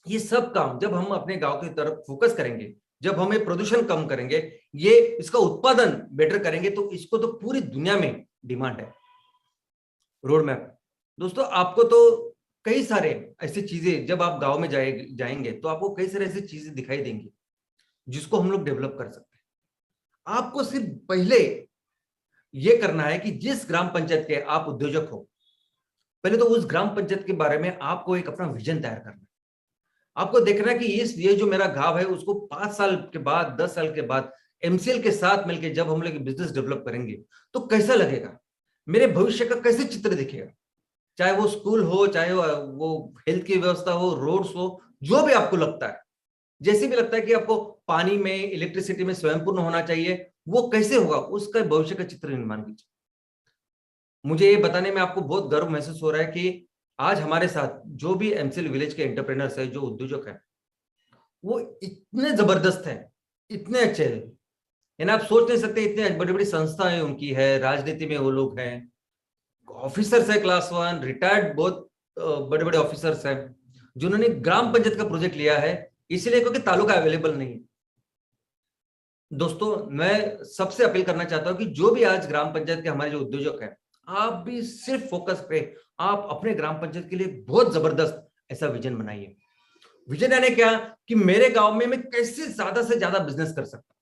ये सब काम जब हम अपने गांव की तरफ फोकस करेंगे, जब हमें प्रदूषण कम करेंगे, ये इसका उत्पादन बेटर करेंगे, तो इसको तो पूरी दुनिया में डिमांड है। रोड मैप दोस्तों, आपको तो कई सारे ऐसी चीजें, जब आप गांव में जाएंगे तो आपको कई सारे ऐसी चीजें दिखाई देंगी जिसको हम लोग डेवलप कर सकते हैं। आपको सिर्फ पहले ये करना है कि जिस ग्राम पंचायत के आप उद्योजक हो, पहले तो उस ग्राम पंचायत के बारे में आपको एक अपना विजन तैयार करना है। आपको देखना है कि ये जो मेरा गांव है, उसको 5 साल के बाद, 10 साल के बाद MCL के साथ मिलकर जब हम लोग बिजनेस डेवलप करेंगे तो कैसा लगेगा, मेरे भविष्य का कैसे चित्र दिखेगा। चाहे वो स्कूल हो, चाहे वो हेल्थ की व्यवस्था हो, रोड्स हो, जो भी आपको लगता है, जैसे भी लगता है कि आपको पानी में, इलेक्ट्रिसिटी में स्वयंपूर्ण होना चाहिए, वो कैसे होगा, उसका भविष्य का चित्र निर्माण कीजिए। मुझे ये बताने में आपको बहुत गर्व महसूस हो रहा है कि आज हमारे साथ जो भी MCL विलेज के एंटरप्रेनर्स है, जो उद्योजक है, वो इतने जबरदस्त हैं, इतने अच्छे हैं, यानी आप सोच नहीं सकते, इतने बड़ी बड़ी संस्थाएं उनकी है, राजनीति में वो लोग हैं, ऑफिसर्स है क्लास 1, रिटायर्ड बहुत बड़े बड़े ऑफिसर्स हैं, जिन्होंने ग्राम पंचायत का प्रोजेक्ट लिया है, इसलिए क्योंकि तालुका अवेलेबल नहीं है। दोस्तों मैं सबसे अपील करना चाहता हूं कि जो भी आज ग्राम पंचायत के हमारे जो उद्योजक हैं, आप भी सिर्फ फोकस करें, आप अपने ग्राम पंचायत के लिए बहुत जबरदस्त ऐसा विजन बनाइए। विजन यानी क्या कि मेरे गांव में मैं कैसे ज्यादा से ज्यादा बिजनेस कर सकता हूं,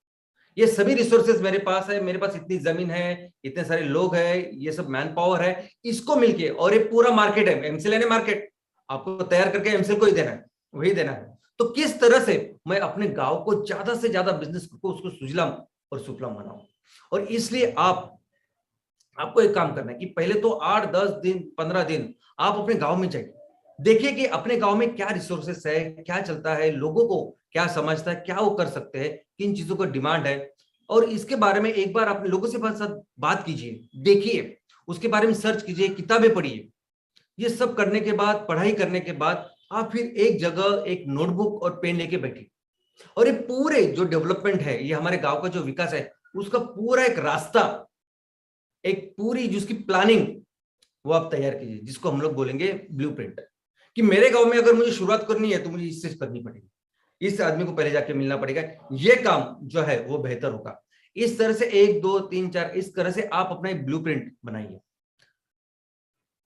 ये सभी रिसोर्सेज मेरे पास है, मेरे पास इतनी जमीन है, इतने सारे लोग हैं, ये सब मैन पावर है, इसको मिलके, और ये पूरा मार्केट है, MCL यानी मार्केट, आपको तैयार करके MCL को ही देना है, वही देना है। तो किस तरह से मैं अपने गांव को ज्यादा से ज्यादा बिजनेस को, उसको सुजलाम और सुफलाम बनाऊं। और इसलिए आपको एक काम करना है कि पहले तो 8-10 दिन, 15 दिन आप अपने गांव में जाइए, देखिए कि अपने गांव में क्या रिसोर्सेस है, क्या चलता है, लोगों को क्या समझता है, क्या वो कर सकते हैं, किन चीजों का डिमांड है, और इसके बारे में एक बार अपने लोगों से साथ बात कीजिए, देखिए, उसके बारे में सर्च कीजिए, किताबें पढ़िए। ये सब करने के बाद, पढ़ाई करने के बाद, आप फिर एक जगह एक नोटबुक और पेन लेके बैठिए, और ये पूरे जो डेवलपमेंट है, ये हमारे गांव का जो विकास है, उसका पूरा एक रास्ता, एक पूरी जिसकी प्लानिंग, वो आप तैयार कीजिए, जिसको हम लोग बोलेंगे ब्लूप्रिंट। कि मेरे गांव में अगर मुझे शुरुआत करनी है तो मुझे इससे करनी पड़ेगी, इस आदमी को पहले जाके मिलना पड़ेगा, ये काम जो है वो बेहतर होगा। इस तरह से 1 2 3 4 इस तरह से आप अपना एक ब्लूप्रिंट बनाइए।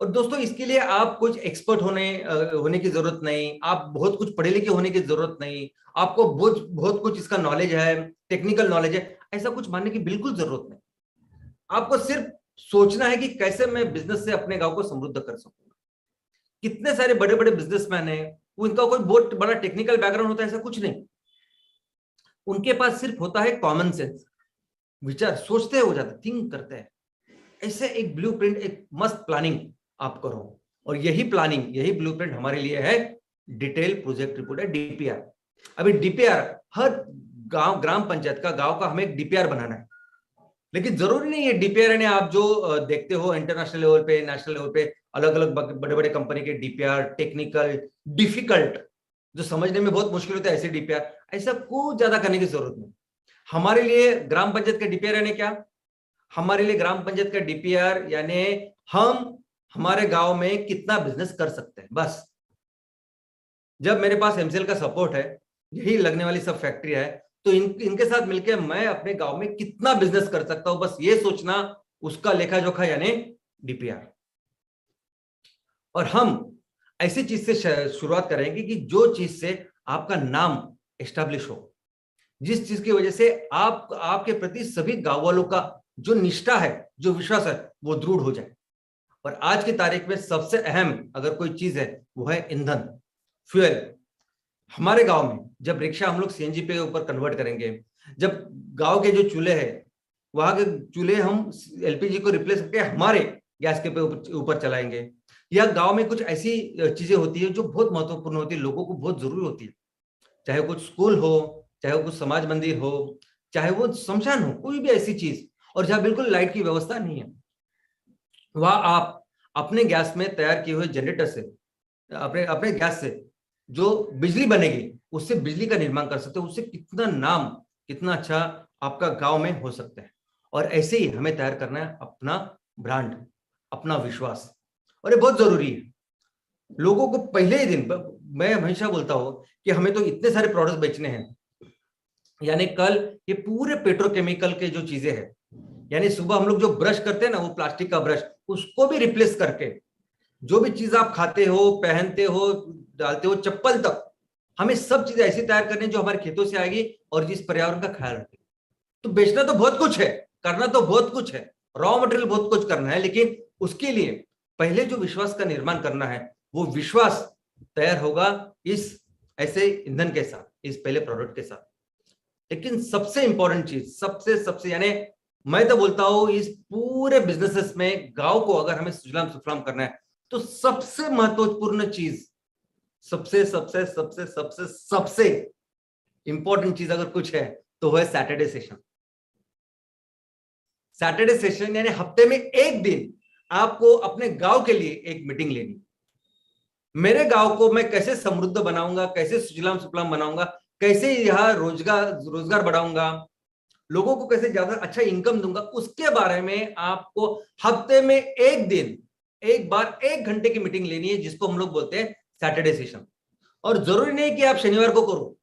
और दोस्तों इसके लिए आप कुछ एक्सपर्ट होने की जरूरत नहीं, आप बहुत कुछ पढ़े लिखे होने की जरूरत नहीं, आपको बहुत कुछ इसका नॉलेज है, टेक्निकल नॉलेज है, ऐसा कुछ मानने की बिल्कुल जरूरत नहीं। आपको सिर्फ सोचना है कि कैसे मैं बिजनेस से अपने गांव को समृद्ध कर सकूंगा। कितने सारे बड़े बड़े बिजनेसमैन हैं, उनका कोई बहुत बड़ा टेक्निकल बैकग्राउंड होता है ऐसा कुछ नहीं, उनके पास सिर्फ होता है कॉमन सेंस, विचार, सोचते हो जाते, थिंक करते हैं। ऐसे एक ब्लूप्रिंट, एक मस्त प्लानिंग आप करो, और यही प्लानिंग, यही ब्लूप्रिंट हमारे लिए है डिटेल प्रोजेक्ट रिपोर्ट है, डीपीआर। अभी डीपीआर हर गांव, ग्राम पंचायत का, गांव का हमें एक डीपीआर बनाना है। लेकिन जरूरी नहीं है डीपीआर ने, आप जो देखते हो इंटरनेशनल लेवल पे, नेशनल लेवल पे अलग अलग बड़े बड़े कंपनी के डीपीआर, टेक्निकल, डिफिकल्ट, जो समझने में बहुत मुश्किल होता है ऐसे डीपीआर, ऐसा कुछ ज्यादा करने की जरूरत नहीं। हमारे लिए ग्राम पंचायत का डीपीआर यानी क्या? हमारे लिए ग्राम पंचायत का डीपीआर यानी हम हमारे गांव में कितना बिजनेस कर सकते हैं, बस। जब मेरे पास एमसीएल का सपोर्ट है, यही लगने वाली सब फैक्ट्री है, तो इनके साथ मिलकर मैं अपने गांव में कितना बिजनेस कर सकता हूं, बस ये सोचना, उसका लेखा जोखा यानी डीपीआर। और हम ऐसी चीज से शुरुआत करेंगे कि जो चीज से आपका नाम एस्टैब्लिश हो, जिस चीज की वजह से आपके प्रति सभी गांव वालों का जो निष्ठा है, जो विश्वास है, वो दृढ़ हो जाए। और आज की तारीख में सबसे अहम अगर कोई चीज है, वो है ईंधन, फ्यूल। हमारे गांव में जब रिक्शा हम लोग सीएनजी पे ऊपर कन्वर्ट करेंगे, जब गांव के जो चूल्हे हैं, वहां के चूल्हे हम एलपीजी को रिप्लेस करके हमारे गैस के पे ऊपर चलाएंगे, या गांव में कुछ ऐसी चीजें होती है जो बहुत महत्वपूर्ण होती है, लोगों को बहुत जरूरी होती है, चाहे कुछ स्कूल हो, चाहे वो कुछ समाज मंदिर हो, चाहे वो शमशान हो, कोई भी ऐसी चीज, और जहां बिल्कुल लाइट की व्यवस्था नहीं है, वहां आप अपने गैस में तैयार किए हुए जनरेटर से, अपने अपने गैस से जो बिजली बनेगी, उससे बिजली का निर्माण कर सकते हो। उससे कितना नाम, कितना अच्छा आपका गांव में हो सकता है। और ऐसे ही हमें तैयार करना है अपना ब्रांड, अपना विश्वास, और ये बहुत जरूरी है। लोगों को पहले ही दिन, मैं हमेशा बोलता हूं कि हमें तो इतने सारे प्रोडक्ट बेचने हैं, यानी कल ये पूरे पेट्रोकेमिकल के जो चीजें हैं, यानी सुबह हम लोग जो ब्रश करते हैं ना, वो प्लास्टिक का ब्रश, उसको भी रिप्लेस करके जो भी चीज आप खाते हो, पहनते हो, डालते हो, चप्पल तक, हमें सब चीजें ऐसी तैयार करनी जो हमारे खेतों से आएगी और जिस पर्यावरण का ख्याल रखे। तो बेचना तो बहुत कुछ है, करना तो बहुत कुछ है, रॉ मटेरियल बहुत कुछ करना है, लेकिन उसके लिए पहले जो विश्वास का निर्माण करना है, वो विश्वास तैयार होगा इस ऐसे ईंधन के साथ, इस पहले प्रोडक्ट के साथ। लेकिन सबसे इंपॉर्टेंट चीज, सबसे सबसे यानी मैं तो बोलता हूं इस पूरे बिजनेसेस में गांव को अगर हमें सुजलाम सुफलाम करना है, तो सबसे महत्वपूर्ण चीज, सबसे सबसे सबसे सबसे सबसे इंपॉर्टेंट चीज अगर कुछ है, तो वह है सैटरडे सेशन। सैटरडे सेशन यानी हफ्ते में एक दिन आपको अपने गांव के लिए एक मीटिंग लेनी। मेरे गांव को मैं कैसे समृद्ध बनाऊंगा, कैसे सुजलाम सुफलाम बनाऊंगा, कैसे यहां रोजगार बढ़ाऊंगा, लोगों को कैसे ज्यादा अच्छा इनकम दूंगा, उसके बारे में आपको हफ्ते में एक दिन, एक बार 1 घंटे की मीटिंग लेनी है, जिसको हम लोग बोलते हैं सैटरडे सेशन। और जरूरी नहीं कि आप शनिवार को करो,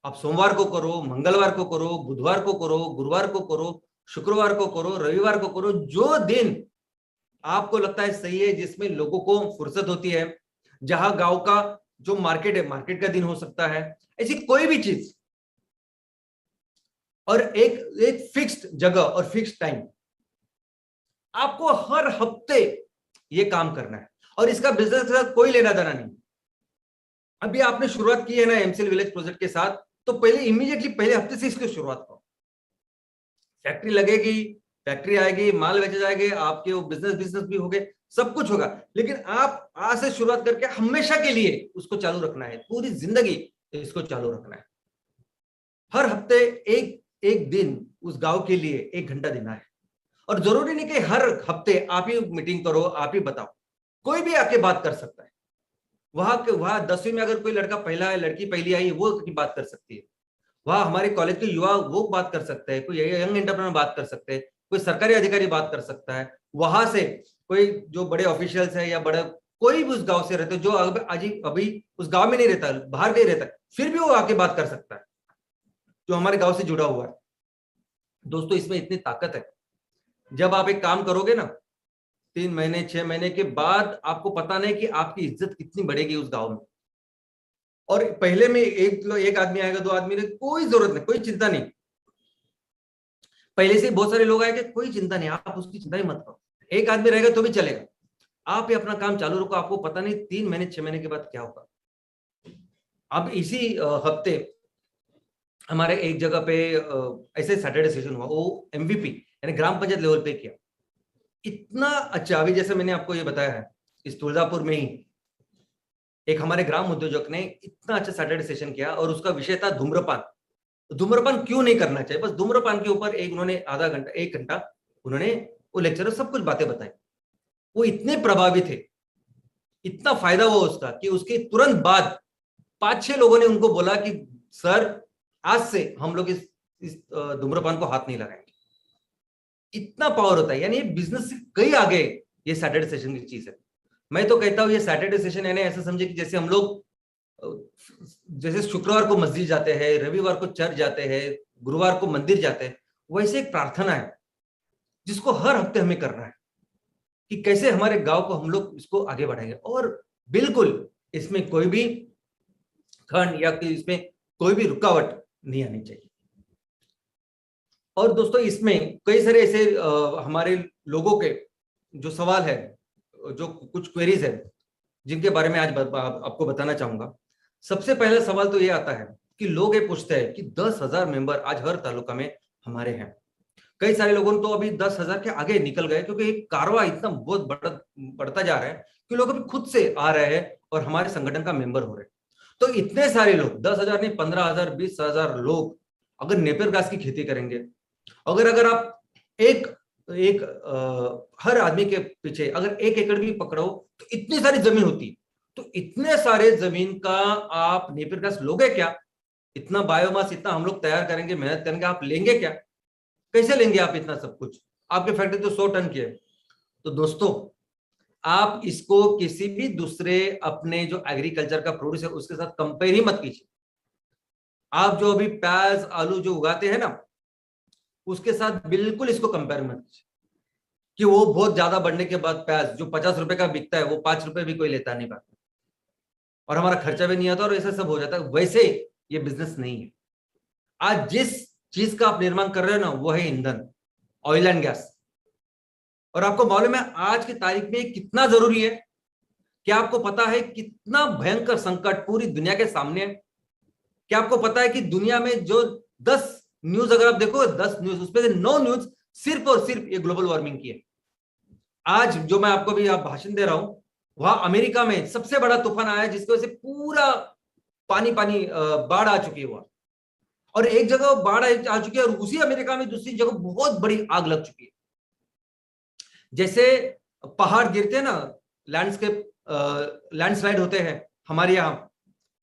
आप सोमवार को करो, मंगलवार को करो, बुधवार को करो, गुरुवार को करो, शुक्रवार को करो, रविवार को करो, जो दिन आपको लगता है सही है, जिसमें लोगों को फुर्सत होती है, जहां गांव का जो मार्केट है, मार्केट का दिन हो सकता है, ऐसी कोई भी चीज, और एक एक फिक्स्ड जगह और फिक्स्ड टाइम, आपको हर हफ्ते ये काम करना है। और इसका बिजनेस के साथ कोई लेना देना नहीं। अभी आपने शुरुआत की है ना एमसीएल विलेज प्रोजेक्ट के साथ, तो पहले इमीडिएटली पहले हफ्ते से इसकी शुरुआत करो। फैक्ट्री लगेगी, फैक्ट्री आएगी, माल बेचे जाएंगे, आपके वो बिजनेस भी हो गए, सब कुछ होगा, लेकिन आप आज से शुरुआत करके हमेशा के लिए उसको चालू रखना है, पूरी जिंदगी इसको चालू रखना है। हर हफ्ते एक एक दिन उस गांव के लिए 1 घंटा देना है। और जरूरी नहीं कि हर हफ्ते आप ही मीटिंग करो, आप ही बताओ, कोई भी आके बात कर सकता है। वहां 10वीं में अगर कोई लड़का पहला है, लड़की पहली आई, वो बात कर सकती है। वहां हमारे कॉलेज के युवा वो बात कर सकते हैं, कोई यंग एंटरप्रेन्योर बात कर सकते हैं, कोई सरकारी अधिकारी बात कर सकता है, वहां से कोई जो बड़े ऑफिशियल्स है, या बड़ा कोई भी उस गांव से रहते, जो अभी उस गांव में नहीं रहता, बाहर कहीं रहता है, फिर भी वो आके बात कर सकता है, जो हमारे गांव से जुड़ा हुआ है। दोस्तों, इसमें इतनी ताकत है। जब आप एक काम करोगे ना, 3 महीने 6 महीने के बाद आपको पता नहीं कि आपकी इज्जत कितनी बढ़ेगी उस गांव में। और पहले में एक आदमी आएगा, 2 आदमी, कोई जरूरत नहीं, कोई चिंता नहीं। पहले से बहुत सारे लोग आएंगे, कोई चिंता नहीं, आप उसकी चिंता ही मत करो। एक आदमी रहेगा तो भी चलेगा। आप ये अपना काम चालू रखो, आपको पता नहीं 3 महीने 6 महीने के बाद क्या होगा। अब इसी हफ्ते हमारे एक जगह पे ऐसे सैटरडे सेशन हुआ, वो एमवीपी यानी ग्राम पंचायत लेवल पे किया। इतना अच्छा, अभी जैसे मैंने आपको ये बताया है, इस तुलजापुर में ही एक हमारे ग्राम उद्योजक ने इतना अच्छा सैटरडे सेशन किया और उसका विषय था धूम्रपान। धूम्रपान क्यों नहीं करना चाहिए, बस धूम्रपान के ऊपर एक उन्होंने आधा घंटा 1 घंटा उन्होंने वो लेक्चर सब कुछ बातें बताई। वो इतने प्रभावित थे, इतना फायदा हुआ उसका कि उसके तुरंत बाद 5-6 लोगों ने उनको बोला कि सर आज से हम लोग इस धूम्रपान को हाथ नहीं लगाएंगे। इतना पावर होता है, यानी ये बिजनेस से कई आगे ये सैटरडे सेशन की चीज है। मैं तो कहता हूं ये सैटरडे सेशन यानी ऐसा समझे कि जैसे हम लोग जैसे शुक्रवार को मस्जिद जाते हैं, रविवार को चर्च जाते हैं, गुरुवार को मंदिर जाते हैं, वैसे एक प्रार्थना है जिसको हर हफ्ते हमें करना है कि कैसे हमारे गांव को हम लोग इसको आगे बढ़ाएंगे। और बिल्कुल इसमें कोई भी खंड या इसमें कोई भी रुकावट नहीं आनी चाहिए। और दोस्तों इसमें कई सारे ऐसे हमारे लोगों के जो सवाल है, जो कुछ क्वेरीज है जिनके बारे में आज आपको बताना चाहूंगा। सबसे पहला सवाल तो ये आता है कि लोग ये पूछते हैं कि 10,000 मेंबर आज हर तालुका में हमारे हैं। कई सारे लोगों तो अभी 10,000 के आगे निकल गए क्योंकि कारवा इतना बहुत बढ़ता जा रहा है कि लोग अभी खुद से आ रहे हैं और हमारे संगठन का मेंबर हो रहे हैं। तो इतने सारे लोग 10,000 नहीं 15,000 20,000 लोग अगर नेपियर घास की खेती करेंगे, अगर आप एक एक हर आदमी के पीछे अगर 1 एकड़ भी पकड़ो तो इतनी सारी जमीन होती। तो इतने सारे जमीन का आप नेपियर घास लोगे क्या? इतना बायोमास इतना हम लोग तैयार करेंगे, मेहनत करेंगे, आप लेंगे क्या? कैसे लेंगे आप इतना सब कुछ? आपके फैक्ट्री तो 100 टन की है। तो दोस्तों आप इसको किसी भी दूसरे अपने जो एग्रीकल्चर का प्रोड्यूस है उसके साथ कंपेयर ही मत कीजिए। आप जो अभी प्याज आलू जो उगाते हैं ना, उसके साथ बिल्कुल इसको कंपेयर मत कीजिए कि वो बहुत ज्यादा बढ़ने के बाद प्याज जो 50 रुपए का बिकता है वो 5 रुपए भी कोई लेता नहीं पाता और हमारा खर्चा भी नहीं आता और ऐसा सब हो जाता है। वैसे ये बिजनेस नहीं है। आज जिस चीज का आप निर्माण कर रहे हो ना वो है ईंधन, ऑयल एंड गैस। और आपको मालूम है आज की तारीख में कितना जरूरी है? क्या आपको पता है कितना भयंकर संकट पूरी दुनिया के सामने है? क्या आपको पता है कि दुनिया में जो 10 न्यूज अगर आप देखो 10 न्यूज उसमें से 9 न्यूज सिर्फ और सिर्फ ये ग्लोबल वार्मिंग की है। आज जो मैं आपको भी आप भाषण दे रहा हूं वहां अमेरिका में सबसे बड़ा तूफान आया जिसकी वजह से पूरा पानी पानी बाढ़ आ चुकी है वहां। और एक जगह बाढ़ आ चुकी है और उसी अमेरिका में दूसरी जगह बहुत बड़ी आग लग चुकी है। जैसे पहाड़ गिरते हैं ना, लैंडस्केप लैंडस्लाइड होते हैं हमारे यहाँ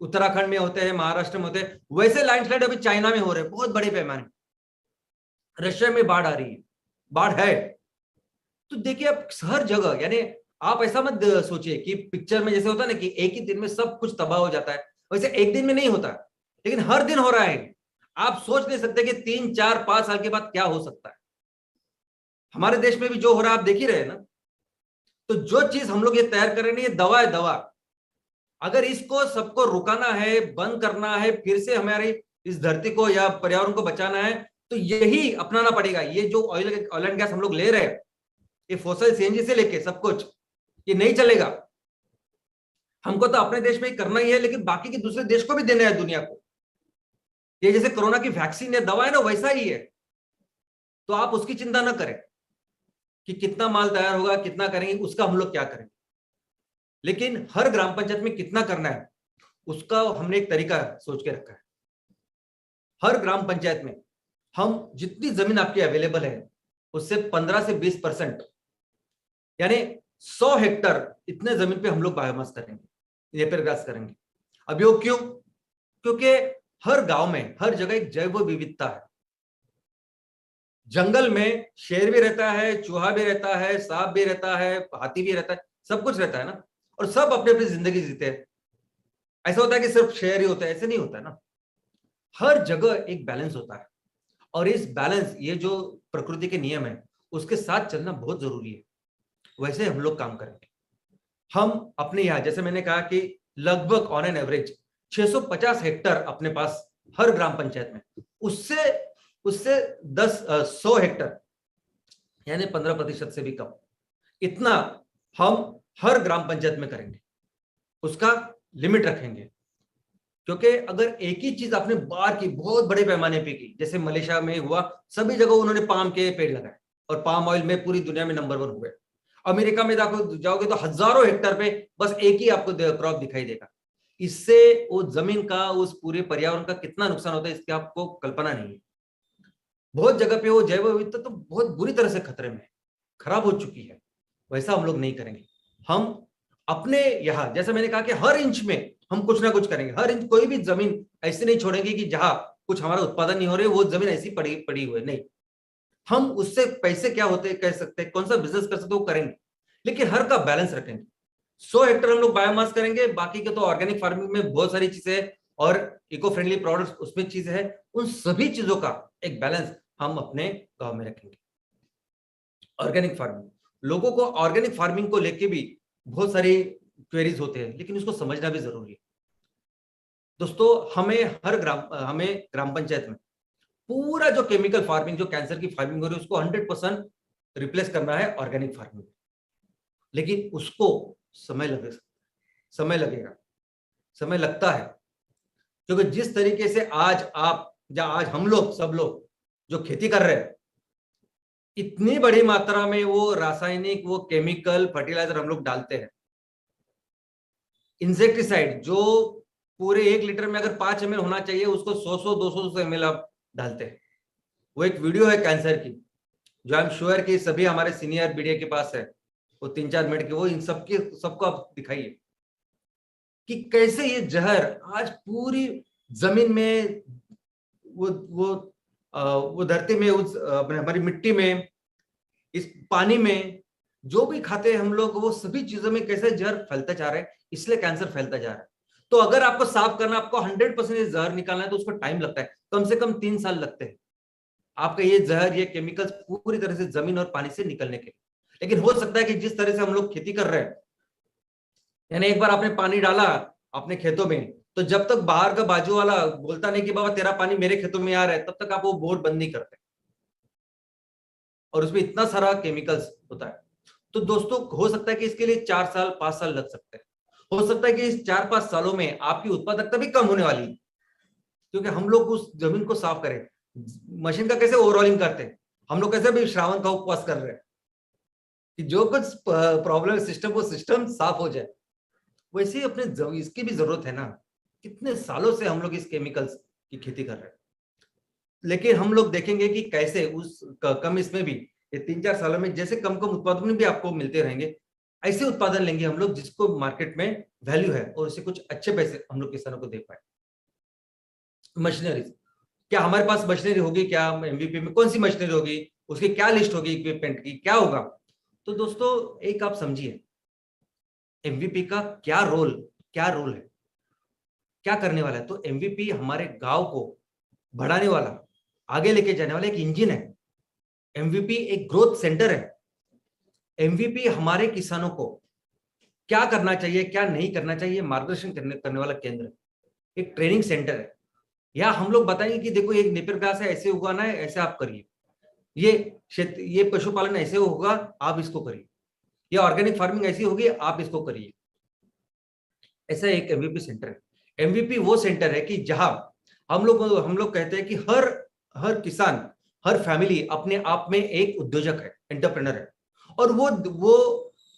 उत्तराखंड में होते हैं, महाराष्ट्र में होते हैं, वैसे लैंडस्लाइड अभी चाइना में हो रहे हैं बहुत बड़े पैमाने। रशिया में बाढ़ आ रही है, बाढ़ है। तो देखिए आप हर जगह, यानी आप ऐसा मत सोचिए कि पिक्चर में जैसे होता है ना कि एक ही दिन में सब कुछ तबाह हो जाता है, वैसे एक दिन में नहीं होता, लेकिन हर दिन हो रहा है। आप सोच नहीं सकते कि 3 4 5 साल के बाद क्या हो सकता है। हमारे देश में भी जो हो रहा है आप देख ही रहे हैं ना। तो जो चीज हम लोग ये तैयार कर रहे हैं ये दवा है, दवा। अगर इसको सबको रुकाना है, बंद करना है, फिर से हमारी इस धरती को या पर्यावरण को बचाना है तो यही अपनाना पड़ेगा। ये जो ऑयल एंड गैस हम लोग ले रहे हैं, ये फॉसिल सीएनजी से लेके सब कुछ, ये नहीं चलेगा। हमको तो अपने देश में ही करना ही है, लेकिन बाकी के दूसरे देश को भी देना है दुनिया को। ये जैसे कोरोना की वैक्सीन है, दवा है ना, वैसा ही है। तो आप उसकी चिंता ना करें कि कितना माल तैयार होगा, कितना करेंगे, उसका हम लोग क्या करेंगे। लेकिन हर ग्राम पंचायत में कितना करना है उसका हमने एक तरीका सोच के रखा है। हर ग्राम पंचायत में हम जितनी जमीन आपकी अवेलेबल है उससे 15 से 20% यानी 100 हेक्टर इतने जमीन पे हम लोग बायोमास करेंगे, नेपियर ग्रास करेंगे। अब यो क्यों? क्योंकि हर गांव में हर जगह एक जैव विविधता है। जंगल में शेर भी रहता है, चूहा भी रहता है, सांप भी रहता है, हाथी भी रहता है, सब कुछ रहता है ना। और सब अपनी अपनी जिंदगी जीते हैं। ऐसा होता है कि सिर्फ शेर ही होता है, ऐसे नहीं होता है ना। हर जगह एक बैलेंस होता है और इस बैलेंस, ये जो प्रकृति के नियम है उसके साथ चलना बहुत जरूरी है। वैसे हम लोग काम करेंगे। हम अपने यहाँ जैसे मैंने कहा कि लगभग ऑन एन एवरेज 650 हेक्टर अपने पास हर ग्राम पंचायत में, उससे उससे 100 हेक्टर यानी 15% से भी कम इतना हम हर ग्राम पंचायत में करेंगे, उसका लिमिट रखेंगे। क्योंकि अगर एक ही चीज आपने बार की बहुत बड़े पैमाने पे की, जैसे मलेशिया में हुआ, सभी जगह उन्होंने पाम के पेड़ लगाए और पाम ऑयल में पूरी दुनिया में नंबर 1 हुए। अमेरिका में जाओगे तो हजारों हेक्टर पे बस एक ही आपको क्रॉप दिखाई देगा। इससे वो जमीन का, उस पूरे पर्यावरण का कितना नुकसान होता है, इसकी आपको कल्पना नहीं है। बहुत जगह पे वो जैव विविधता तो बहुत बुरी तरह से खतरे में है, खराब हो चुकी है। वैसा हम लोग नहीं करेंगे। हम अपने यहाँ, जैसा मैंने कहा कि हर इंच में हम कुछ ना कुछ करेंगे। हर इंच, कोई भी जमीन ऐसे नहीं छोड़ेंगे कि जहां कुछ हमारा उत्पादन नहीं हो रहा है वो जमीन ऐसी पड़ी पड़ी हुई, नहीं। हम उससे पैसे क्या होते हैं, कह सकते हैं कौन सा बिजनेस कर सकते हैं वो करेंगे, लेकिन हर का बैलेंस रखेंगे। 100 हेक्टर हम लोग बायोमास करेंगे, बाकी के तो ऑर्गेनिक फार्मिंग में बहुत सारी चीजें हैं और इको फ्रेंडली प्रोडक्ट्स उसमें चीजें हैं। उन सभी चीजों का एक बैलेंस हम अपने गांव में रखेंगे। ऑर्गेनिक फार्मिंग, लोगों को ऑर्गेनिक फार्मिंग को लेके भी बहुत सारी क्वेरीज होते हैं, लेकिन उसको समझना भी जरूरी है। दोस्तों, हमें ग्राम पंचायत में पूरा जो केमिकल फार्मिंग, जो कैंसर की फार्मिंग हो रही है, उसको 100% रिप्लेस करना है ऑर्गेनिक फार्मिंग। लेकिन उसको समय लगेगा, समय लगेगा, समय लगता है। क्योंकि जिस तरीके से आज आप या आज हम लोग सब लोग जो खेती कर रहे हैं, इतनी बड़ी मात्रा में वो रासायनिक, वो केमिकल फर्टिलाइजर हम लोग डालते हैं। इंसेक्टिसाइड जो पूरे 1 लीटर में अगर 5 ml होना चाहिए, उसको 100-200 ml आप डालते हैं। वो एक वीडियो है कैंसर की, जो आई एम श्योर कि सभी हमारे सीनियर बीडीए के पास है, वो 3-4 मिनट की, वो इन सबको आप दिखाइए कि कैसे ये जहर आज पूरी जमीन में, वो धरती में, उस अपने हमारी मिट्टी में, इस पानी में जो भी खाते हैं हम लोग, वो सभी चीजों में कैसे जहर फैलता जा रहा है, इसलिए कैंसर फैलता जा रहा है। तो अगर आपको साफ करना, आपको 100% जहर निकालना है, तो उसको टाइम लगता है, कम से कम 3 साल लगते हैं आपका ये जहर, ये केमिकल्स पूरी तरह से जमीन और पानी से निकलने के। लेकिन हो सकता है कि जिस तरह से हम लोग खेती कर रहे हैं, यानी एक बार आपने पानी डाला अपने खेतों में, तो जब तक बाहर का बाजू वाला बोलता नहीं कि बाबा तेरा पानी मेरे खेतों में आ रहा है, तब तक आप वो बोर बंद नहीं करते। और उसमें इतना सारा केमिकल्स होता है। तो दोस्तों, हो सकता है कि इसके लिए 4 साल 5 साल लग सकते हैं। हो सकता है कि इस 4-5 सालों में आपकी उत्पादकता भी कम होने वाली है, क्योंकि हम लोग उस जमीन को साफ करें। मशीन का कैसे ओवरऑलिंग करते हैं, हम लोग कैसे भी श्रावण का उपवास कर रहे हैं कि जो कुछ प्रॉब्लम सिस्टम, वो सिस्टम साफ हो जाए। वैसे ही अपने इसकी भी जरूरत है ना। कितने सालों से हम लोग इस केमिकल्स की खेती कर रहे हैं, लेकिन हम लोग देखेंगे कि कैसे उस कम इसमें भी, ये 3-4 सालों में जैसे कम कम उत्पादन भी आपको मिलते रहेंगे, ऐसे उत्पादन लेंगे हम लोग जिसको मार्केट में वैल्यू है और उससे कुछ अच्छे पैसे हम लोग किसानों को दे पाए। मशीनरीज, क्या हमारे पास मशीनरी होगी? क्या एमवीपी में कौन सी मशीनरी होगी? उसकी क्या लिस्ट होगी? इक्विपमेंट की क्या होगा? तो दोस्तों, एक आप समझिए, एमवीपी का क्या रोल है, क्या करने वाला है। तो एमवीपी हमारे गांव को बढ़ाने वाला, आगे लेके जाने वाला एक इंजन है। एमवीपी एक ग्रोथ सेंटर है। एमवीपी हमारे किसानों को क्या करना चाहिए, क्या नहीं करना चाहिए, मार्गदर्शन करने वाला केंद्र है, एक ट्रेनिंग सेंटर है। या हम लोग बताएंगे कि देखो, एक नेपियर घास है, ऐसे उगाना है, ऐसे आप करिए। ये पशुपालन ऐसे होगा, आप इसको करिए। ये ऑर्गेनिक फार्मिंग ऐसी होगी, आप इसको करिए। ऐसा एक एमवीपी सेंटर है। एमवीपी वो सेंटर है कि जहां हम लोग कहते हैं कि हर हर किसान, हर फैमिली अपने आप में एक उद्योजक है, एंटरप्रेनर है, और वो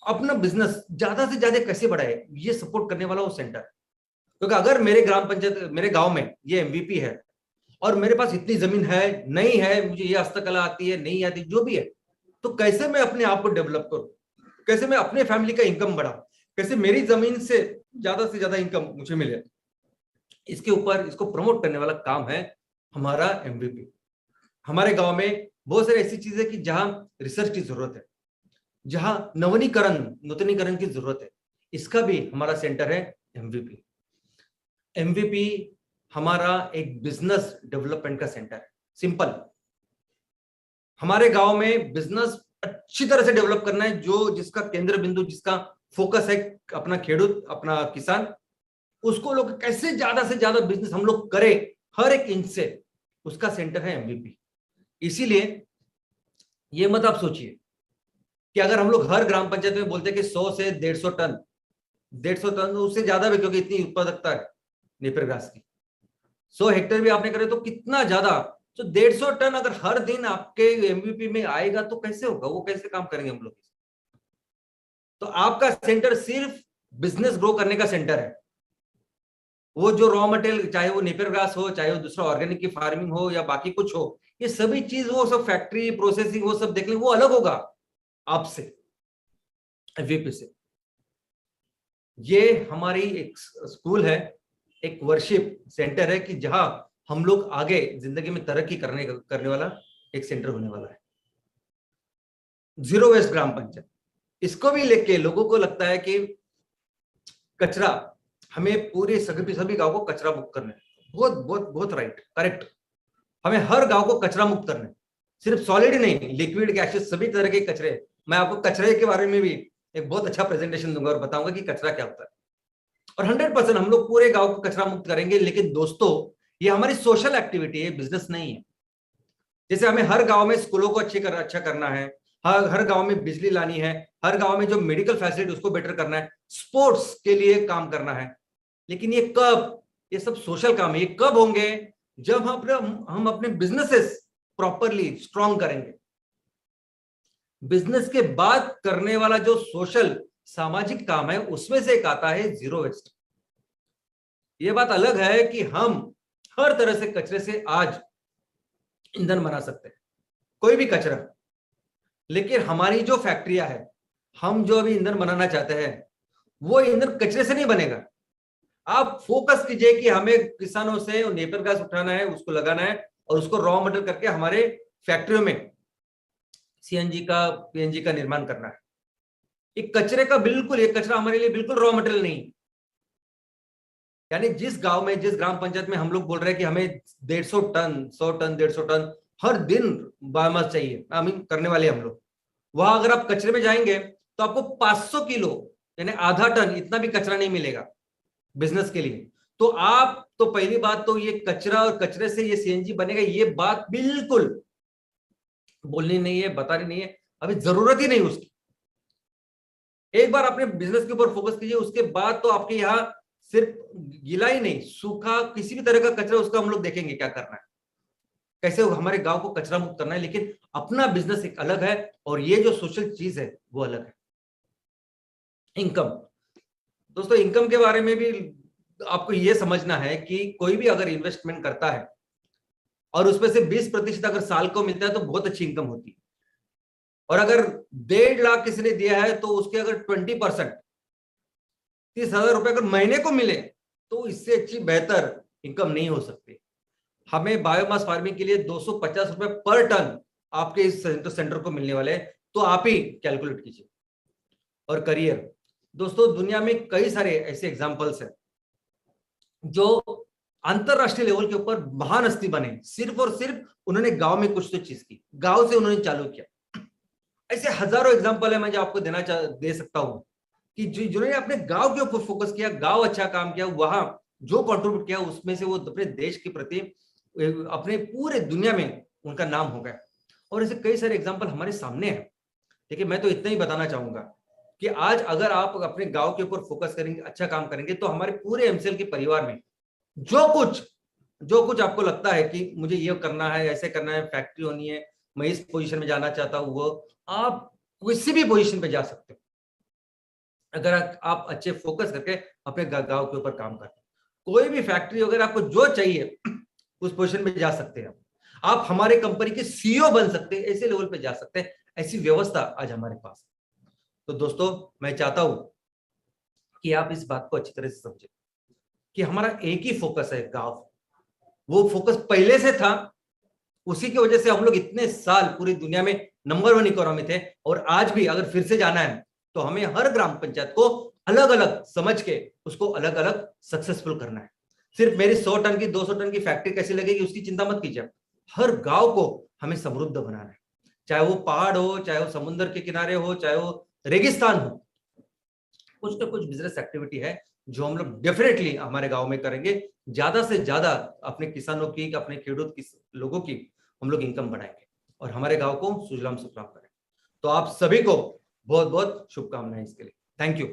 अपना बिजनेस ज्यादा से ज्यादा कैसे बढ़ाए, ये सपोर्ट करने वाला वो सेंटर है। क्योंकि अगर मेरे ग्राम पंचायत, मेरे गांव में ये एमवीपी है और मेरे पास इतनी जमीन है, नहीं है, मुझे ये हस्तकला आती है, नहीं आती, जो भी है, तो कैसे मैं अपने आप को डेवलप करूं, कैसे मैं अपने फैमिली का इनकम बढ़ाऊं, कैसे मेरी जमीन से ज्यादा इनकम मुझे मिले, इसके ऊपर इसको प्रमोट करने वाला काम है हमारा एमवीपी। हमारे गांव में बहुत सारी ऐसी चीजें कि जहां रिसर्च की जरूरत है, जहां नूतनीकरण की जरूरत है, इसका भी हमारा सेंटर है एमवीपी। एमवीपी हमारा एक बिजनेस डेवलपमेंट का सेंटर है। सिंपल, हमारे गांव में बिजनेस अच्छी तरह से डेवलप करना है, जो जिसका केंद्र बिंदु, जिसका फोकस है अपना खेडूत, अपना किसान, उसको लोग कैसे ज्यादा से ज्यादा बिजनेस हम लोग करें हर एक इंच से, उसका सेंटर है एमवीपी। इसीलिए ये मत आप सोचिए कि अगर हम लोग हर ग्राम पंचायत में बोलते हैं कि 100 से 150 टन, 150 टन उससे ज्यादा भी, क्योंकि इतनी उत्पादकता है नेपियर घास की, 100 हेक्टेयर भी आपने करे तो कितना ज्यादा। तो 150 टन अगर हर दिन आपके एमवीपी में आएगा तो कैसे होगा, वो कैसे काम करेंगे हम लोग। तो आपका सेंटर सिर्फ बिजनेस ग्रो करने का सेंटर है। वो जो रॉ मटेरियल, चाहे वो नेपियर ग्रास हो, चाहे वो दूसरा ऑर्गेनिक की फार्मिंग हो या बाकी कुछ हो, ये सभी चीज वो सब फैक्ट्री प्रोसेसिंग वो सब देख लें, वो अलग होगा आपसे, वीपी से। ये हमारी एक स्कूल है, एक वर्शिप सेंटर है कि जहां हम लोग आगे जिंदगी में तरक्की करने वाला एक सेंटर होने वाला है। जीरो वेस्ट ग्राम पंचायत, इसको भी लेके लोगों को लगता है कि कचरा, हमें पूरे सभी गांव को कचरा मुक्त करना है। बहुत बहुत बहुत राइट, करेक्ट। हमें हर गांव को कचरा मुक्त करना है, सिर्फ सॉलिड ही नहीं, लिक्विड, गैसेस, सभी तरह के कचरे। मैं आपको कचरे के बारे में भी एक बहुत अच्छा प्रेजेंटेशन दूंगा और बताऊंगा कि कचरा क्या होता है। और 100% हम लोग पूरे गांव को कचरा मुक्त करेंगे। लेकिन दोस्तों, ये हमारी सोशल एक्टिविटी है, बिजनेस नहीं है। जैसे हमें हर गांव में स्कूलों को अच्छा करना है, हर गांव में बिजली लानी है, हर गांव में जो मेडिकल फैसिलिटी उसको बेटर करना है, स्पोर्ट्स के लिए काम करना है। लेकिन ये कब, ये सब सोशल काम है, ये कब होंगे जब हम अपने बिजनेसेस प्रॉपरली स्ट्रांग करेंगे। बिजनेस के बाद करने वाला जो सोशल सामाजिक काम है उसमें से एक आता है जीरो वेस्ट। ये बात अलग है कि हम हर तरह से कचरे से आज ईंधन बना सकते हैं, कोई भी कचरा। लेकिन हमारी जो फैक्ट्रियां है, हम जो अभी ईंधन बनाना चाहते हैं, वो ईंधन कचरे से नहीं बनेगा। आप फोकस कीजिए कि हमें किसानों से नेपियर घास उठाना है, उसको लगाना है और उसको रॉ मटेरियल करके हमारे फैक्ट्रियों में सीएनजी का, पीएनजी का निर्माण करना है। एक कचरे का बिल्कुल, एक कचरा हमारे लिए बिल्कुल रॉ मटेरियल नहीं। यानी जिस गांव में, जिस ग्राम पंचायत में हम लोग बोल रहे हैं कि हमें 150 टन, 100 टन, 150 टन हर दिन बायोमास चाहिए, आई मीन करने वाले हम लोग, वहां अगर आप कचरे में जाएंगे तो आपको 500 किलो यानी आधा टन, इतना भी कचरा नहीं मिलेगा बिजनेस के लिए। तो आप, तो पहली बात तो ये कचरा और कचरे से ये सीएनजी बनेगा, ये बात बिल्कुल बोलनी नहीं है, बतानी नहीं है, अभी जरूरत ही नहीं उसकी। एक बार अपने बिजनेस के ऊपर फोकस कीजिए, उसके बाद तो आपके यहाँ सिर्फ गीला ही नहीं, सूखा, किसी भी तरह का कचरा, उसका हम लोग देखेंगे क्या करना है, कैसे हमारे गांव को कचरा मुक्त करना है। लेकिन अपना बिजनेस एक अलग है और ये जो सोशल चीज है वो अलग है। इनकम, दोस्तों इनकम के बारे में भी आपको ये समझना है कि कोई भी अगर इन्वेस्टमेंट करता है और उसमें से 20% अगर साल को मिलता है तो बहुत अच्छी इनकम होती है। और अगर 1.5 लाख किसी ने दिया है तो उसके अगर 20%, 30,000 रुपए अगर महीने को मिले तो इससे अच्छी बेहतर इनकम नहीं हो सकती। हमें बायोमास फार्मिंग के लिए 250 रुपए पर टन आपके इस सेंटर को मिलने वाले हैं, तो आप ही कैलकुलेट कीजिए। और करियर, दोस्तों दुनिया में कई सारे ऐसे एग्जांपल्स हैं जो अंतरराष्ट्रीय लेवल के ऊपर महान हस्ती बने, सिर्फ और सिर्फ उन्होंने गांव में कुछ तो चीज की, गांव से उन्होंने चालू किया। ऐसे हजारों एग्जांपल है, मैं जो आपको दे सकता हूं कि जिन्होंने अपने गांव के ऊपर फोकस किया, गांव अच्छा काम किया, वहां जो कंट्रीब्यूट किया उसमें से वो अपने देश के प्रति, अपने पूरे दुनिया में उनका नाम हो गया। और ऐसे कई सारे एग्जांपल हमारे सामने हैं। देखिए मैं तो इतना ही बताना चाहूंगा कि आज अगर आप अपने गांव के ऊपर फोकस करेंगे, अच्छा काम करेंगे, तो हमारे पूरे एमसीएल के परिवार में जो कुछ आपको लगता है कि मुझे ये करना है, ऐसे करना है, फैक्ट्री होनी है, मैं इस पोजीशन में जाना चाहता हूं, वो आप किसी भी पोजीशन पे जा सकते हो अगर आप अच्छे फोकस करके अपने गांव के ऊपर काम करते हैं। कोई भी फैक्ट्री अगर आपको जो चाहिए उस पोजीशन पे जा सकते हैं आप हमारे कंपनी के सीईओ बन सकते हैं, ऐसे लेवल पे जा सकते हैं। ऐसी व्यवस्था आज हमारे पास है। तो दोस्तों मैं चाहता हूं कि आप इस बात को अच्छी तरह से समझें कि हमारा एक ही फोकस है, गांव। वो फोकस पहले से था, उसी की वजह से हम लोग इतने साल पूरी दुनिया में नंबर 1 इकोनॉमी थे। और आज भी अगर फिर से जाना है तो हमें हर ग्राम पंचायत को अलग अलग समझ के उसको अलग अलग सक्सेसफुल करना है। सिर्फ मेरी 100 टन की, 200 टन की फैक्ट्री कैसी लगेगी उसकी चिंता मत कीजिए। हर गांव को हमें समृद्ध बनाना है, चाहे वो पहाड़ हो, चाहे वो समुद्र के किनारे हो, चाहे वो रेगिस्तान हो। कुछ ना कुछ बिजनेस एक्टिविटी है जो हम लोग डेफिनेटली हमारे गांव में करेंगे। ज्यादा से ज्यादा अपने किसानों की, अपने खेडूत की, लोगों की हम लोग इनकम बढ़ाएंगे और हमारे गांव को सुजलाम सुफलाम करेंगे। तो आप सभी को बहुत बहुत शुभकामनाएं इसके लिए। Thank you.